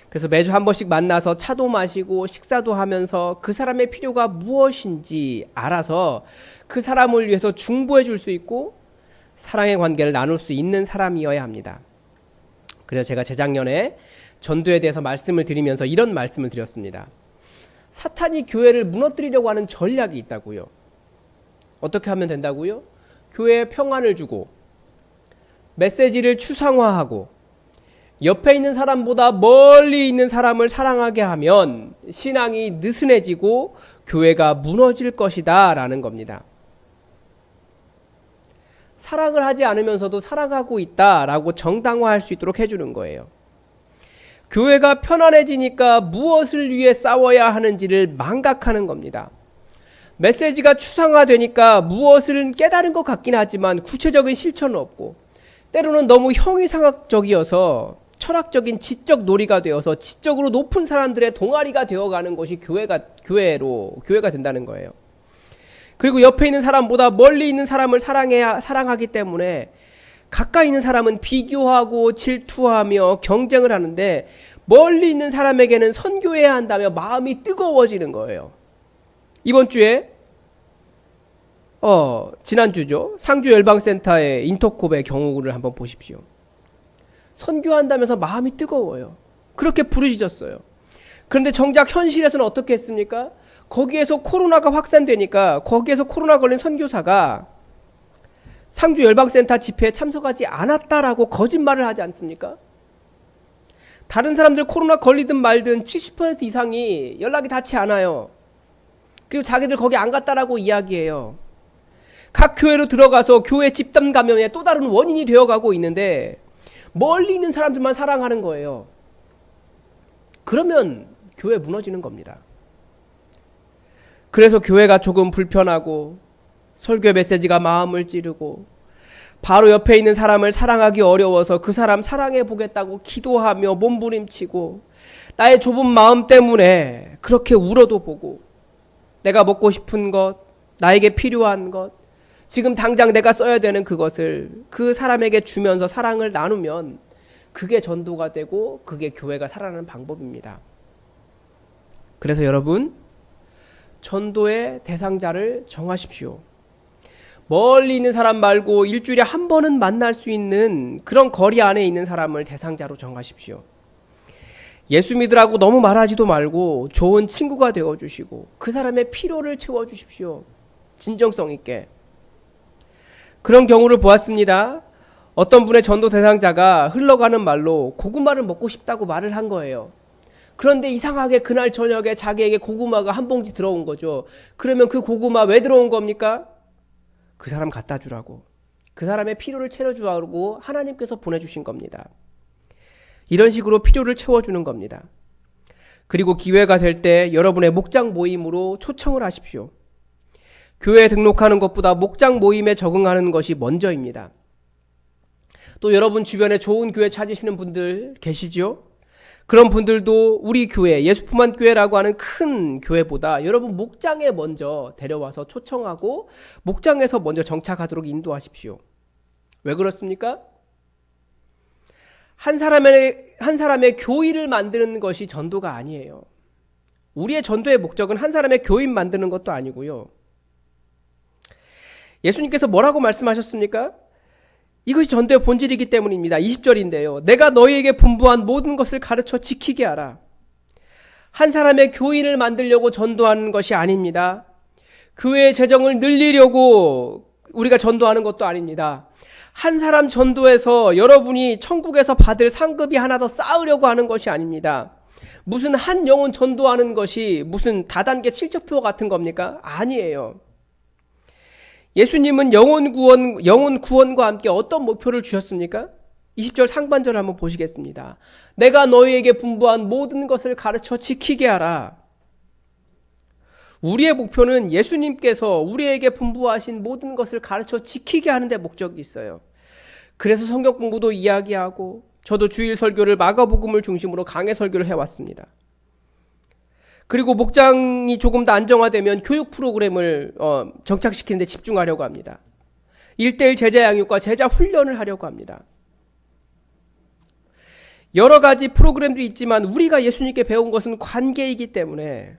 그래서 매주 한 번씩 만나서 차도 마시고 식사도 하면서 그 사람의 필요가 무엇인지 알아서 그 사람을 위해서 중보해 줄 수 있고 사랑의 관계를 나눌 수 있는 사람이어야 합니다. 그래서 제가 재작년에 전도에 대해서 말씀을 드리면서 이런 말씀을 드렸습니다. 사탄이 교회를 무너뜨리려고 하는 전략이 있다고요. 어떻게 하면 된다고요? 교회에 평안을 주고 메시지를 추상화하고 옆에 있는 사람보다 멀리 있는 사람을 사랑하게 하면 신앙이 느슨해지고 교회가 무너질 것이다 라는 겁니다. 사랑을 하지 않으면서도 사랑하고 있다라고 정당화할 수 있도록 해주는 거예요. 교회가 편안해지니까 무엇을 위해 싸워야 하는지를 망각하는 겁니다. 메시지가 추상화되니까 무엇을 깨달은 것 같긴 하지만 구체적인 실천은 없고 때로는 너무 형이상학적이어서 철학적인 지적 놀이가 되어서 지적으로 높은 사람들의 동아리가 되어가는 것이 교회가 된다는 거예요. 그리고 옆에 있는 사람보다 멀리 있는 사람을 사랑하기 때문에 가까이 있는 사람은 비교하고 질투하며 경쟁을 하는데 멀리 있는 사람에게는 선교해야 한다며 마음이 뜨거워지는 거예요. 이번 주에 지난주죠. 상주 열방센터의 인터콥의 경우를 한번 보십시오. 선교한다면서 마음이 뜨거워요. 그렇게 부르짖었어요. 그런데 정작 현실에서는 어떻게 했습니까? 거기에서 코로나가 확산되니까 거기에서 코로나 걸린 선교사가 상주 열방센터 집회에 참석하지 않았다라고 거짓말을 하지 않습니까? 다른 사람들 코로나 걸리든 말든 70% 이상이 연락이 닿지 않아요. 그리고 자기들 거기 안 갔다라고 이야기해요. 각 교회로 들어가서 교회 집단 감염의 또 다른 원인이 되어가고 있는데 멀리 있는 사람들만 사랑하는 거예요. 그러면 교회 무너지는 겁니다. 그래서 교회가 조금 불편하고 설교 메시지가 마음을 찌르고 바로 옆에 있는 사람을 사랑하기 어려워서 그 사람 사랑해 보겠다고 기도하며 몸부림치고 나의 좁은 마음 때문에 그렇게 울어도 보고 내가 먹고 싶은 것, 나에게 필요한 것, 지금 당장 내가 써야 되는 그것을 그 사람에게 주면서 사랑을 나누면 그게 전도가 되고 그게 교회가 살아나는 방법입니다. 그래서 여러분, 전도의 대상자를 정하십시오. 멀리 있는 사람 말고 일주일에 한 번은 만날 수 있는 그런 거리 안에 있는 사람을 대상자로 정하십시오. 예수 믿으라고 너무 말하지도 말고 좋은 친구가 되어주시고 그 사람의 필요를 채워주십시오. 진정성 있게. 그런 경우를 보았습니다. 어떤 분의 전도 대상자가 흘러가는 말로 고구마를 먹고 싶다고 말을 한 거예요. 그런데 이상하게 그날 저녁에 자기에게 고구마가 한 봉지 들어온 거죠. 그러면 그 고구마 왜 들어온 겁니까? 그 사람 갖다 주라고. 그 사람의 필요를 채워주라고 하나님께서 보내주신 겁니다. 이런 식으로 필요를 채워주는 겁니다. 그리고 기회가 될 때 여러분의 목장 모임으로 초청을 하십시오. 교회에 등록하는 것보다 목장 모임에 적응하는 것이 먼저입니다. 또 여러분 주변에 좋은 교회 찾으시는 분들 계시죠? 그런 분들도 우리 교회, 예수품한 교회라고 하는 큰 교회보다 여러분 목장에 먼저 데려와서 초청하고 목장에서 먼저 정착하도록 인도하십시오. 왜 그렇습니까? 한 사람의 교인을 만드는 것이 전도가 아니에요. 우리의 전도의 목적은 한 사람의 교인 만드는 것도 아니고요. 예수님께서 뭐라고 말씀하셨습니까? 이것이 전도의 본질이기 때문입니다. 20절인데요. 내가 너희에게 분부한 모든 것을 가르쳐 지키게 하라. 한 사람의 교인을 만들려고 전도하는 것이 아닙니다. 교회의 재정을 늘리려고 우리가 전도하는 것도 아닙니다. 한 사람 전도해서 여러분이 천국에서 받을 상급이 하나 더 쌓으려고 하는 것이 아닙니다. 무슨 한 영혼 전도하는 것이 무슨 다단계 칠척표 같은 겁니까? 아니에요. 예수님은 영혼 구원과 함께 어떤 목표를 주셨습니까? 20절 상반절을 한번 보시겠습니다. 내가 너희에게 분부한 모든 것을 가르쳐 지키게 하라. 우리의 목표는 예수님께서 우리에게 분부하신 모든 것을 가르쳐 지키게 하는 데 목적이 있어요. 그래서 성경 공부도 이야기하고 저도 주일 설교를 마가복음을 중심으로 강해 설교를 해왔습니다. 그리고 목장이 조금 더 안정화되면 교육 프로그램을 정착시키는 데 집중하려고 합니다. 1:1 제자 양육과 제자 훈련을 하려고 합니다. 여러 가지 프로그램들이 있지만 우리가 예수님께 배운 것은 관계이기 때문에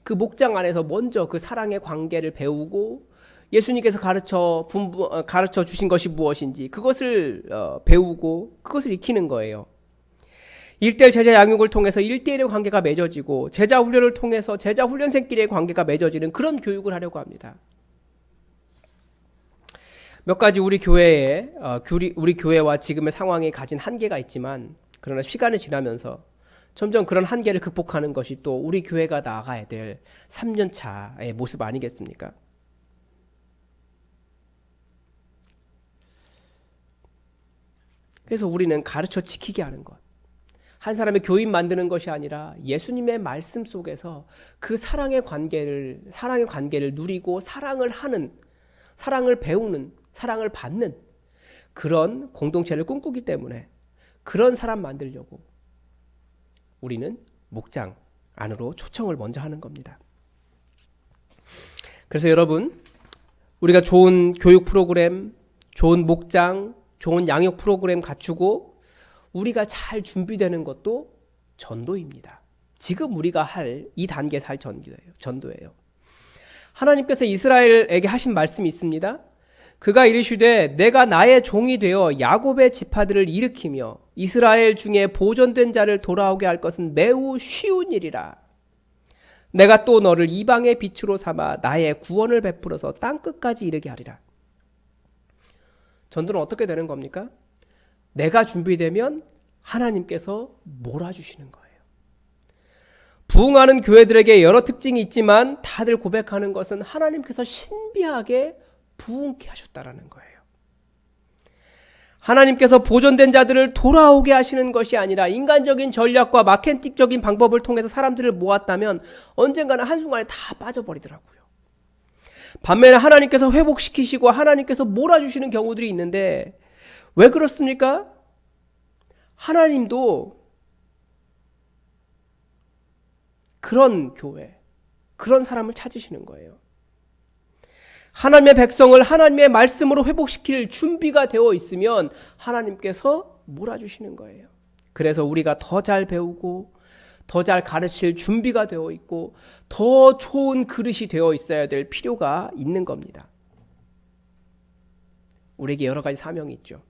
그 목장 안에서 먼저 그 사랑의 관계를 배우고 예수님께서 가르쳐 주신 것이 무엇인지 그것을 배우고 그것을 익히는 거예요. 1:1 제자 양육을 통해서 1:1의 관계가 맺어지고 제자 훈련을 통해서 제자 훈련생끼리의 관계가 맺어지는 그런 교육을 하려고 합니다. 몇 가지 우리 교회와 지금의 상황이 가진 한계가 있지만 그러나 시간이 지나면서 점점 그런 한계를 극복하는 것이 또 우리 교회가 나아가야 될 3년차의 모습 아니겠습니까? 그래서 우리는 가르쳐 지키게 하는 것. 한 사람의 교인 만드는 것이 아니라 예수님의 말씀 속에서 그 사랑의 관계를 누리고 사랑을 하는, 사랑을 배우는, 사랑을 받는 그런 공동체를 꿈꾸기 때문에 그런 사람 만들려고 우리는 목장 안으로 초청을 먼저 하는 겁니다. 그래서 여러분, 우리가 좋은 교육 프로그램, 좋은 목장, 좋은 양육 프로그램 갖추고 우리가 잘 준비되는 것도 전도입니다. 지금 우리가 할 이 단계에서 할 전도예요. 하나님께서 이스라엘에게 하신 말씀이 있습니다. 그가 이르시되 내가 나의 종이 되어 야곱의 지파들을 일으키며 이스라엘 중에 보존된 자를 돌아오게 할 것은 매우 쉬운 일이라. 내가 또 너를 이방의 빛으로 삼아 나의 구원을 베풀어서 땅끝까지 이르게 하리라. 전도는 어떻게 되는 겁니까? 내가 준비되면 하나님께서 몰아주시는 거예요. 부흥하는 교회들에게 여러 특징이 있지만 다들 고백하는 것은 하나님께서 신비하게 부흥케 하셨다라는 거예요. 하나님께서 보존된 자들을 돌아오게 하시는 것이 아니라 인간적인 전략과 마케팅적인 방법을 통해서 사람들을 모았다면 언젠가는 한순간에 다 빠져버리더라고요. 반면에 하나님께서 회복시키시고 하나님께서 몰아주시는 경우들이 있는데 왜 그렇습니까? 하나님도 그런 교회, 그런 사람을 찾으시는 거예요. 하나님의 백성을 하나님의 말씀으로 회복시킬 준비가 되어 있으면 하나님께서 몰아주시는 거예요. 그래서 우리가 더 잘 배우고 더 잘 가르칠 준비가 되어 있고 더 좋은 그릇이 되어 있어야 될 필요가 있는 겁니다. 우리에게 여러 가지 사명이 있죠.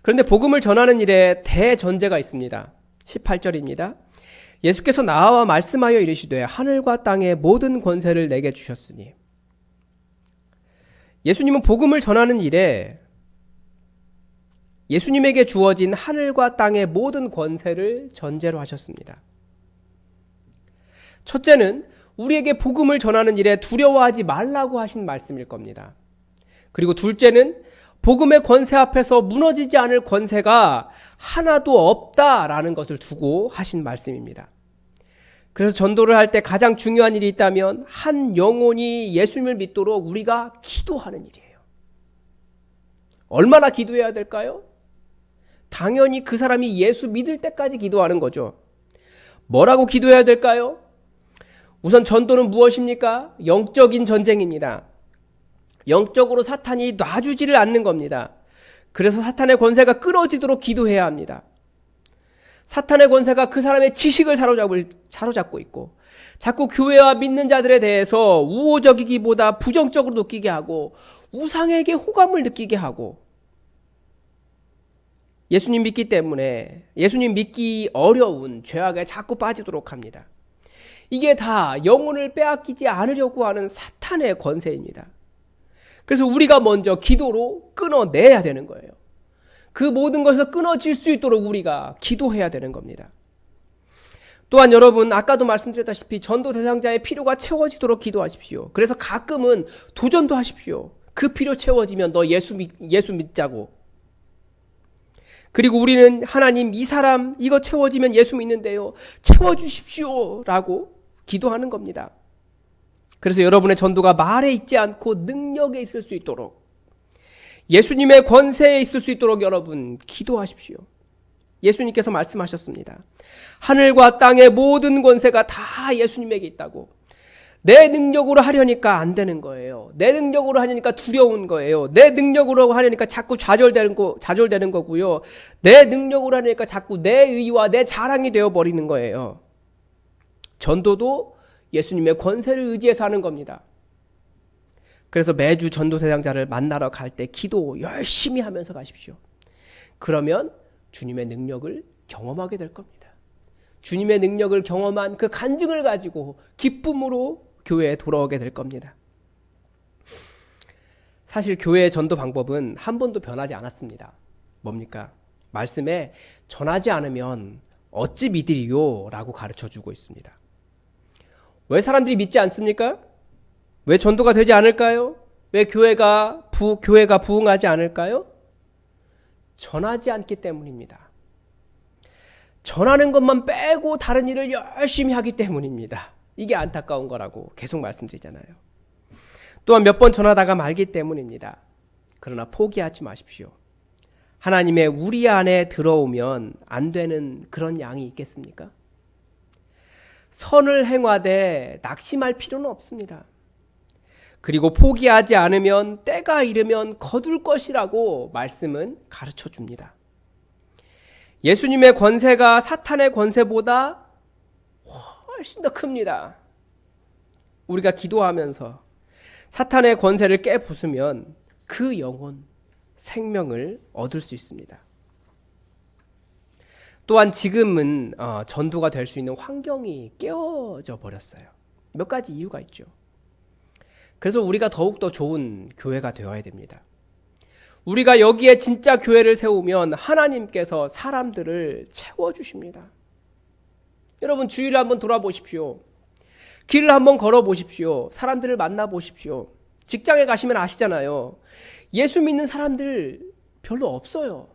그런데 복음을 전하는 일에 대전제가 있습니다. 18절입니다. 예수께서 나와 말씀하여 이르시되 하늘과 땅의 모든 권세를 내게 주셨으니. 예수님은 복음을 전하는 일에 예수님에게 주어진 하늘과 땅의 모든 권세를 전제로 하셨습니다. 첫째는 우리에게 복음을 전하는 일에 두려워하지 말라고 하신 말씀일 겁니다. 그리고 둘째는 복음의 권세 앞에서 무너지지 않을 권세가 하나도 없다라는 것을 두고 하신 말씀입니다. 그래서 전도를 할 때 가장 중요한 일이 있다면 한 영혼이 예수님을 믿도록 우리가 기도하는 일이에요. 얼마나 기도해야 될까요? 당연히 그 사람이 예수 믿을 때까지 기도하는 거죠. 뭐라고 기도해야 될까요? 우선 전도는 무엇입니까? 영적인 전쟁입니다. 영적으로 사탄이 놔주지를 않는 겁니다. 그래서 사탄의 권세가 끊어지도록 기도해야 합니다. 사탄의 권세가 그 사람의 지식을 사로잡고 있고 자꾸 교회와 믿는 자들에 대해서 우호적이기보다 부정적으로 느끼게 하고 우상에게 호감을 느끼게 하고 예수님 믿기 때문에 예수님 믿기 어려운 죄악에 자꾸 빠지도록 합니다. 이게 다 영혼을 빼앗기지 않으려고 하는 사탄의 권세입니다. 그래서 우리가 먼저 기도로 끊어내야 되는 거예요. 그 모든 것을 끊어질 수 있도록 우리가 기도해야 되는 겁니다. 또한 여러분 아까도 말씀드렸다시피 전도 대상자의 필요가 채워지도록 기도하십시오. 그래서 가끔은 도전도 하십시오. 그 필요 채워지면 너 예수 믿자고. 그리고 우리는 하나님 이 사람 이거 채워지면 예수 믿는데요. 채워주십시오 라고 기도하는 겁니다. 그래서 여러분의 전도가 말에 있지 않고 능력에 있을 수 있도록 예수님의 권세에 있을 수 있도록 여러분 기도하십시오. 예수님께서 말씀하셨습니다. 하늘과 땅의 모든 권세가 다 예수님에게 있다고. 내 능력으로 하려니까 안 되는 거예요. 내 능력으로 하려니까 두려운 거예요. 내 능력으로 하려니까 자꾸 좌절되는 거고요. 내 능력으로 하려니까 자꾸 내 의와 내 자랑이 되어버리는 거예요. 전도도 예수님의 권세를 의지해서 하는 겁니다. 그래서 매주 전도 대상자를 만나러 갈 때 기도 열심히 하면서 가십시오. 그러면 주님의 능력을 경험하게 될 겁니다. 주님의 능력을 경험한 그 간증을 가지고 기쁨으로 교회에 돌아오게 될 겁니다. 사실 교회의 전도 방법은 한 번도 변하지 않았습니다. 뭡니까? 말씀에 전하지 않으면 어찌 믿으리요? 라고 가르쳐주고 있습니다. 왜 사람들이 믿지 않습니까? 왜 전도가 되지 않을까요? 왜 교회가 부흥하지 않을까요? 전하지 않기 때문입니다. 전하는 것만 빼고 다른 일을 열심히 하기 때문입니다. 이게 안타까운 거라고 계속 말씀드리잖아요. 또한 몇 번 전하다가 말기 때문입니다. 그러나 포기하지 마십시오. 하나님의 우리 안에 들어오면 안 되는 그런 양이 있겠습니까? 선을 행하되 낙심할 필요는 없습니다. 그리고 포기하지 않으면 때가 이르면 거둘 것이라고 말씀은 가르쳐 줍니다. 예수님의 권세가 사탄의 권세보다 훨씬 더 큽니다. 우리가 기도하면서 사탄의 권세를 깨부수면 그 영혼, 생명을 얻을 수 있습니다. 또한 지금은 전도가 될 수 있는 환경이 깨어져 버렸어요. 몇 가지 이유가 있죠. 그래서 우리가 더욱더 좋은 교회가 되어야 됩니다. 우리가 여기에 진짜 교회를 세우면 하나님께서 사람들을 채워주십니다. 여러분 주위를 한번 돌아보십시오. 길을 한번 걸어보십시오. 사람들을 만나보십시오. 직장에 가시면 아시잖아요. 예수 믿는 사람들 별로 없어요.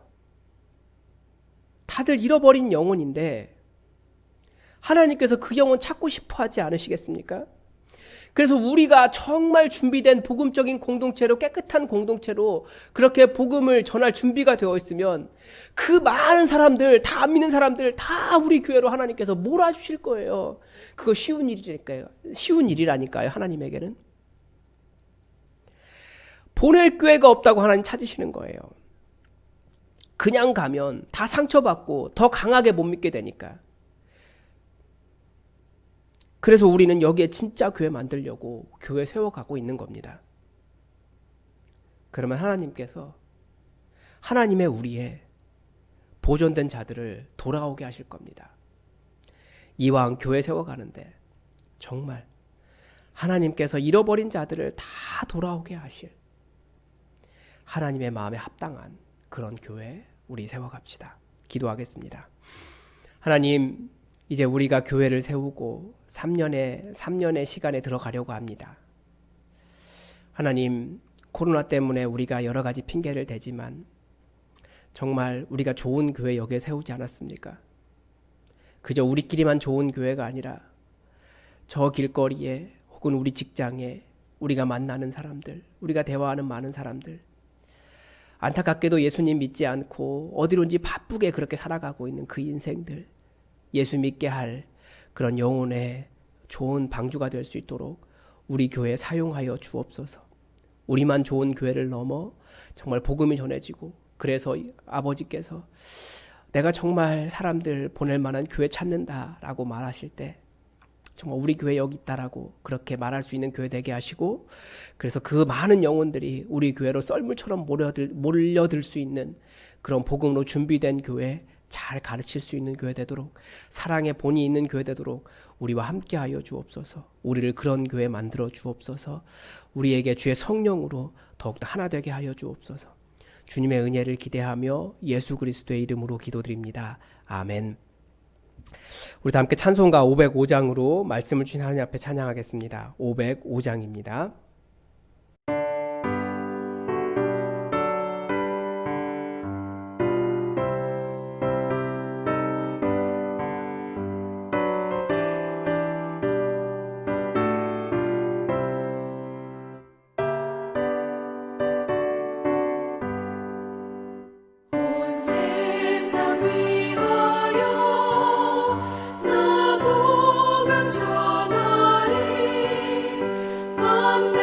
다들 잃어버린 영혼인데 하나님께서 그 영혼 찾고 싶어 하지 않으시겠습니까? 그래서 우리가 정말 준비된 복음적인 공동체로, 깨끗한 공동체로 그렇게 복음을 전할 준비가 되어 있으면 그 많은 사람들, 다 안 믿는 사람들 다 우리 교회로 하나님께서 몰아주실 거예요. 그거 쉬운 일이니까요. 쉬운 일이라니까요. 하나님에게는. 보낼 교회가 없다고 하나님 찾으시는 거예요. 그냥 가면 다 상처받고 더 강하게 못 믿게 되니까. 그래서 우리는 여기에 진짜 교회 만들려고 교회 세워가고 있는 겁니다. 그러면 하나님께서 하나님의 우리의 보존된 자들을 돌아오게 하실 겁니다. 이왕 교회 세워가는데 정말 하나님께서 잃어버린 자들을 다 돌아오게 하실 하나님의 마음에 합당한 그런 교회 우리 세워갑시다. 기도하겠습니다. 하나님, 이제 우리가 교회를 세우고 3년의 시간에 들어가려고 합니다. 하나님, 코로나 때문에 우리가 여러 가지 핑계를 대지만 정말 우리가 좋은 교회 여기에 세우지 않았습니까? 그저 우리끼리만 좋은 교회가 아니라 저 길거리에 혹은 우리 직장에 우리가 만나는 사람들, 우리가 대화하는 많은 사람들, 안타깝게도 예수님 믿지 않고 어디론지 바쁘게 그렇게 살아가고 있는 그 인생들, 예수 믿게 할 그런 영혼의 좋은 방주가 될 수 있도록 우리 교회에 사용하여 주옵소서. 우리만 좋은 교회를 넘어 정말 복음이 전해지고, 그래서 아버지께서 내가 정말 사람들 보낼 만한 교회 찾는다라고 말하실 때 정말 우리 교회 여기 있다라고 그렇게 말할 수 있는 교회 되게 하시고, 그래서 그 많은 영혼들이 우리 교회로 썰물처럼 몰려들 수 있는 그런 복음으로 준비된 교회, 잘 가르칠 수 있는 교회 되도록, 사랑의 본이 있는 교회 되도록 우리와 함께하여 주옵소서. 우리를 그런 교회 만들어 주옵소서. 우리에게 주의 성령으로 더욱더 하나 되게 하여 주옵소서. 주님의 은혜를 기대하며 예수 그리스도의 이름으로 기도드립니다. 아멘. 우리 다 함께 찬송가 505장으로 말씀을 주신 하나님 앞에 찬양하겠습니다. 505장입니다. 온 세상 위하여 나 복음 전하리 만나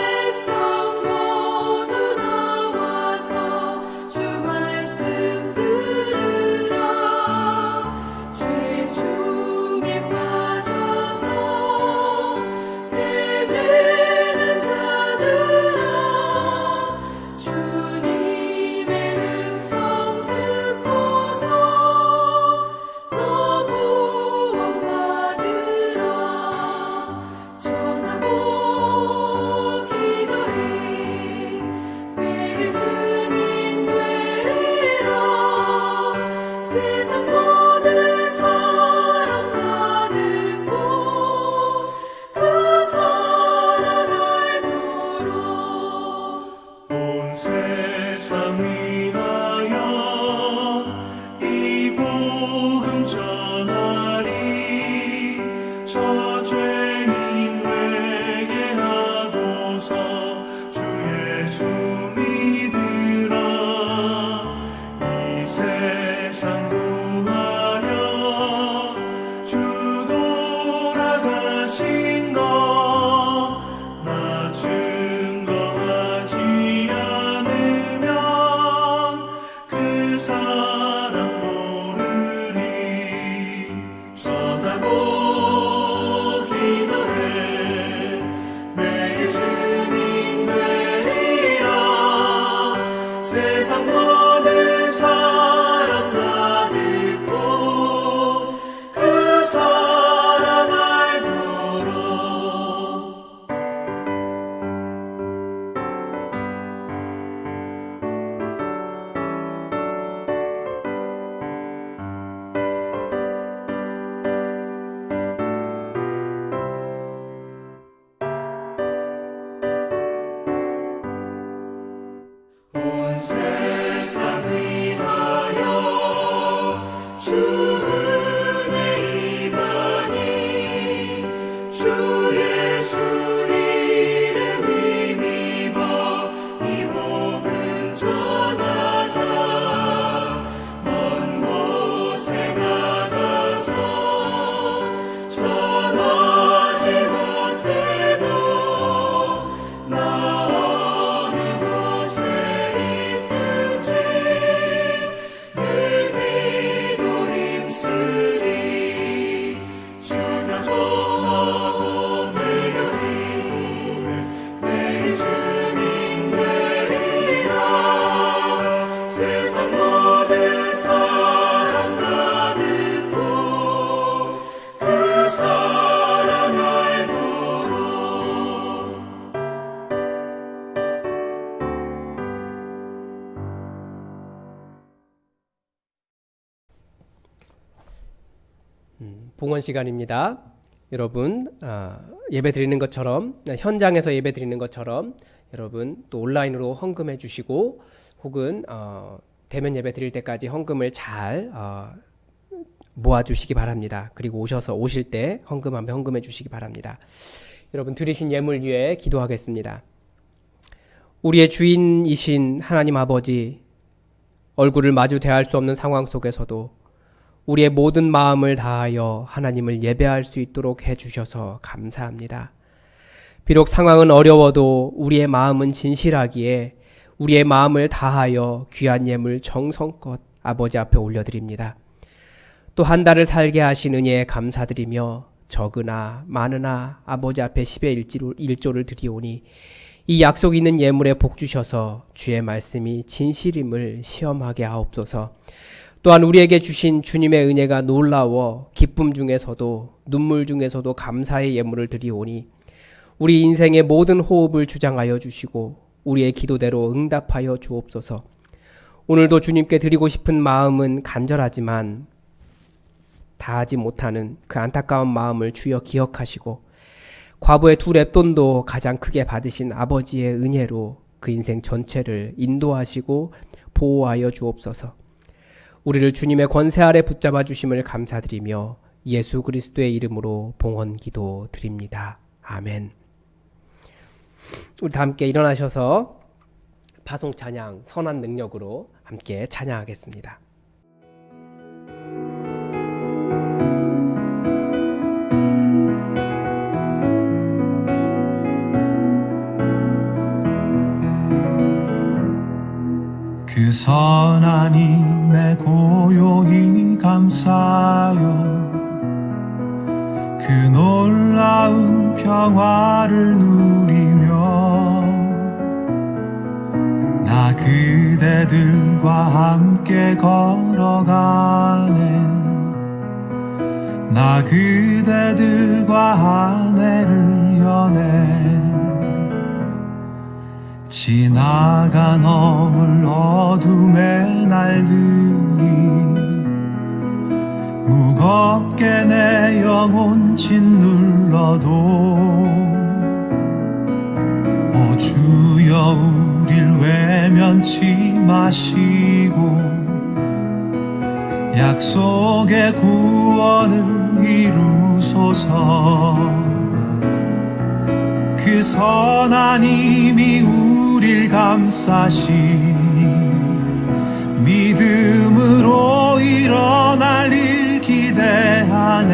세상 모든 사람 다 듣고 그 사랑 알도록 봉헌 시간입니다. 여러분 예배 드리는 것처럼 현장에서 예배 드리는 것처럼 여러분 또 온라인으로 헌금해 주시고 혹은 대면 예배 드릴 때까지 헌금을 잘 모아 주시기 바랍니다. 그리고 오실 때 헌금하면 헌금해 주시기 바랍니다. 여러분 드리신 예물 위해 기도하겠습니다. 우리의 주인이신 하나님 아버지, 얼굴을 마주 대할 수 없는 상황 속에서도 우리의 모든 마음을 다하여 하나님을 예배할 수 있도록 해주셔서 감사합니다. 비록 상황은 어려워도 우리의 마음은 진실하기에 우리의 마음을 다하여 귀한 예물 정성껏 아버지 앞에 올려드립니다. 또 한 달을 살게 하신 은혜에 감사드리며 적으나 많으나 아버지 앞에 10의 1조를 드리오니 이 약속 있는 예물에 복 주셔서 주의 말씀이 진실임을 시험하게 하옵소서. 또한 우리에게 주신 주님의 은혜가 놀라워 기쁨 중에서도 눈물 중에서도 감사의 예물을 드리오니 우리 인생의 모든 호흡을 주장하여 주시고 우리의 기도대로 응답하여 주옵소서. 오늘도 주님께 드리고 싶은 마음은 간절하지만 다하지 못하는 그 안타까운 마음을 주여 기억하시고 과부의 2랩돈도 가장 크게 받으신 아버지의 은혜로 그 인생 전체를 인도하시고 보호하여 주옵소서. 우리를 주님의 권세 아래 붙잡아 주심을 감사드리며 예수 그리스도의 이름으로 봉헌 기도 드립니다. 아멘. 우리 다 함께 일어나셔서 파송 찬양 선한 능력으로 함께 찬양하겠습니다. 그 선한 힘에 고요히 감사하여 그 놀라운 평화를 누리며 나 그대들과 함께 걸어가네. 나 그대들과 아내를 여네. 지나가 넘을 어둠의 날들이 무겁게 내 영혼 짓눌러도 오 주여 우릴 외면치 마시고 약속의 구원을 이루소서. 그 선한 힘이 우릴 감싸시니 믿음으로 일어날 일 기대하네.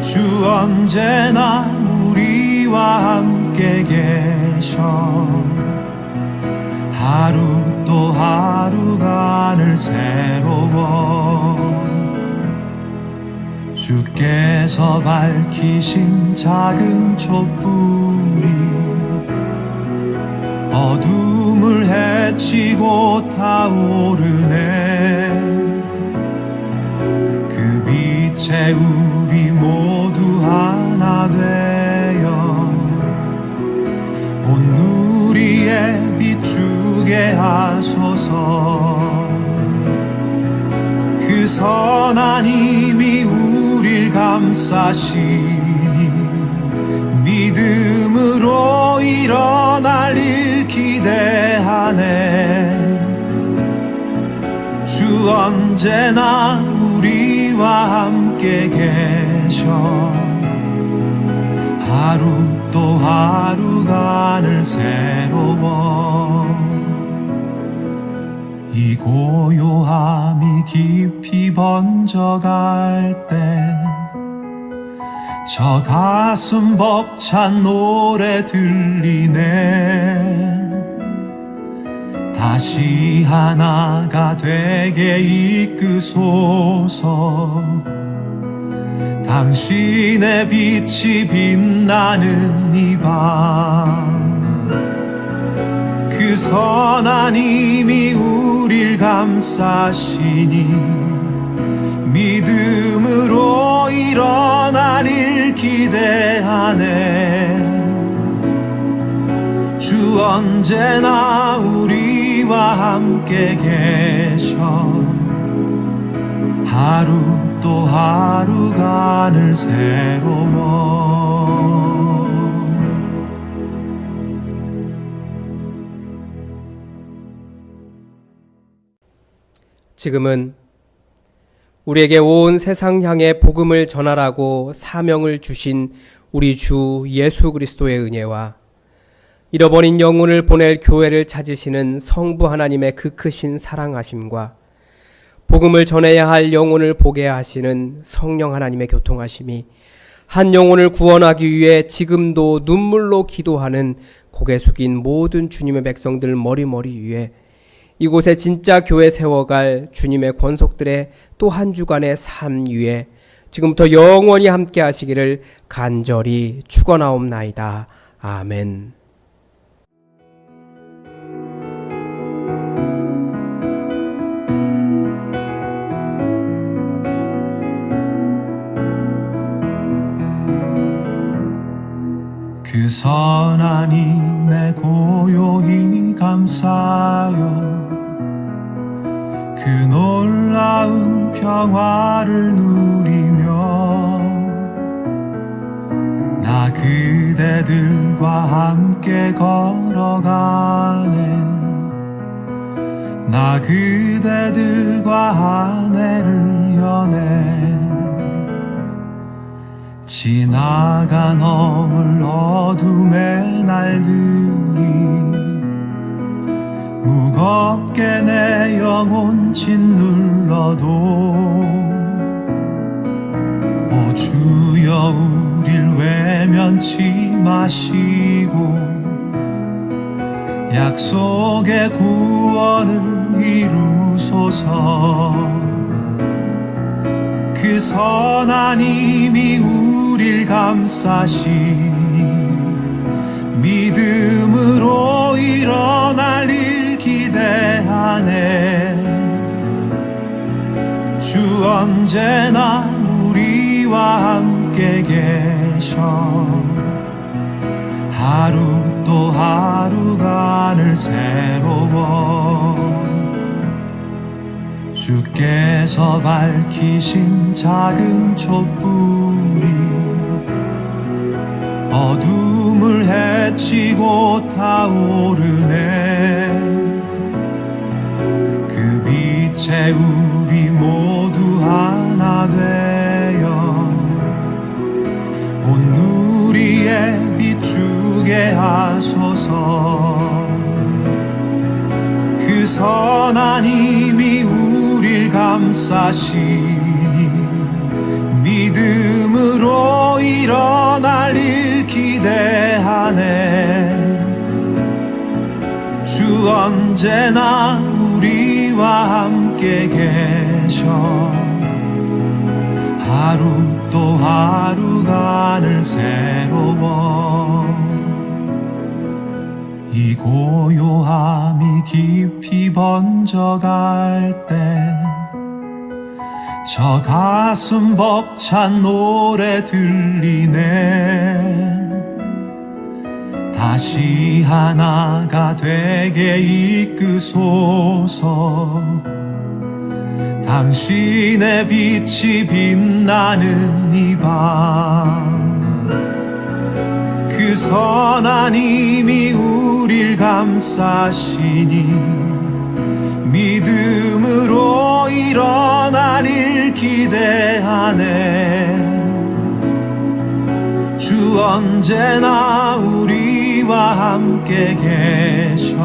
주 언제나 우리와 함께 계셔. 하루 또 하루가 늘 새로워. 주께서 밝히신 작은 촛불이 어둠을 헤치고 타오르네. 그 빛에 우리 모두 하나 되어 온 누리에 비추게 하소서. 그 선한 힘이 우릴 감싸시니 믿음으로 일어날 일 기대하네. 주 언제나 우리와 함께 계셔. 하루 또 하루가 늘 새로워. 이 고요함이 깊이 번져갈 때 저 가슴 벅찬 노래 들리네. 다시 하나가 되게 이끄소서. 당신의 빛이 빛나는 이 밤 그 그 선한 힘이 우릴 감싸시니 믿음으로 일어나릴 기대하네. 주 언제나 우리와 함께 계셔 하루 또 하루가 늘 새로워. 지금은 우리에게 온 세상 향해 복음을 전하라고 사명을 주신 우리 주 예수 그리스도의 은혜와 잃어버린 영혼을 보낼 교회를 찾으시는 성부 하나님의 그 크신 사랑하심과 복음을 전해야 할 영혼을 보게 하시는 성령 하나님의 교통하심이 한 영혼을 구원하기 위해 지금도 눈물로 기도하는 고개 숙인 모든 주님의 백성들 머리머리 위에 이곳에 진짜 교회 세워갈 주님의 권속들의 또 한 주간의 삶 위에 지금부터 영원히 함께 하시기를 간절히 축원하옵나이다. 아멘. 그 선한 힘에 고요히 감사여 그 놀라운 평화를 누리며 나 그대들과 함께 걸어가네. 나 그대들과 아내를 여네. 지나가 넘을 어둠의 날들이 무겁게 내 영혼 짓눌러도 오 주여 우릴 외면치 마시고 약속의 구원을 이루소서. 그 선한 힘이 우릴 감싸시니 믿음으로 일어날 일 기대하네. 주 언제나 우리와 함께 계셔 하루 또 하루가 늘 새로워. 주께서 밝히신 작은 촛불이 어둠을 헤치고 타오르네. 그 빛에 우리 모두 하나 되어 온 누리에 비추게 하소서. 그 선한 힘이 우릴 감싸시니 믿음으로 일어날 일 기대하네. 주 언제나 우리와 함께 계셔 하루 또 하루가 늘 새로워. 이 고요함이 깊이 번져갈 때 저 가슴 벅찬 노래 들리네. 다시 하나가 되게 이끄소서. 당신의 빛이 빛나는 이 밤 그 선한 힘이 우릴 감싸시니 믿음으로 일어날 일 기대하네. 주 언제나 우리와 함께 계셔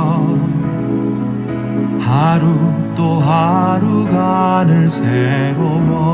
하루 또 하루가 늘 새로워.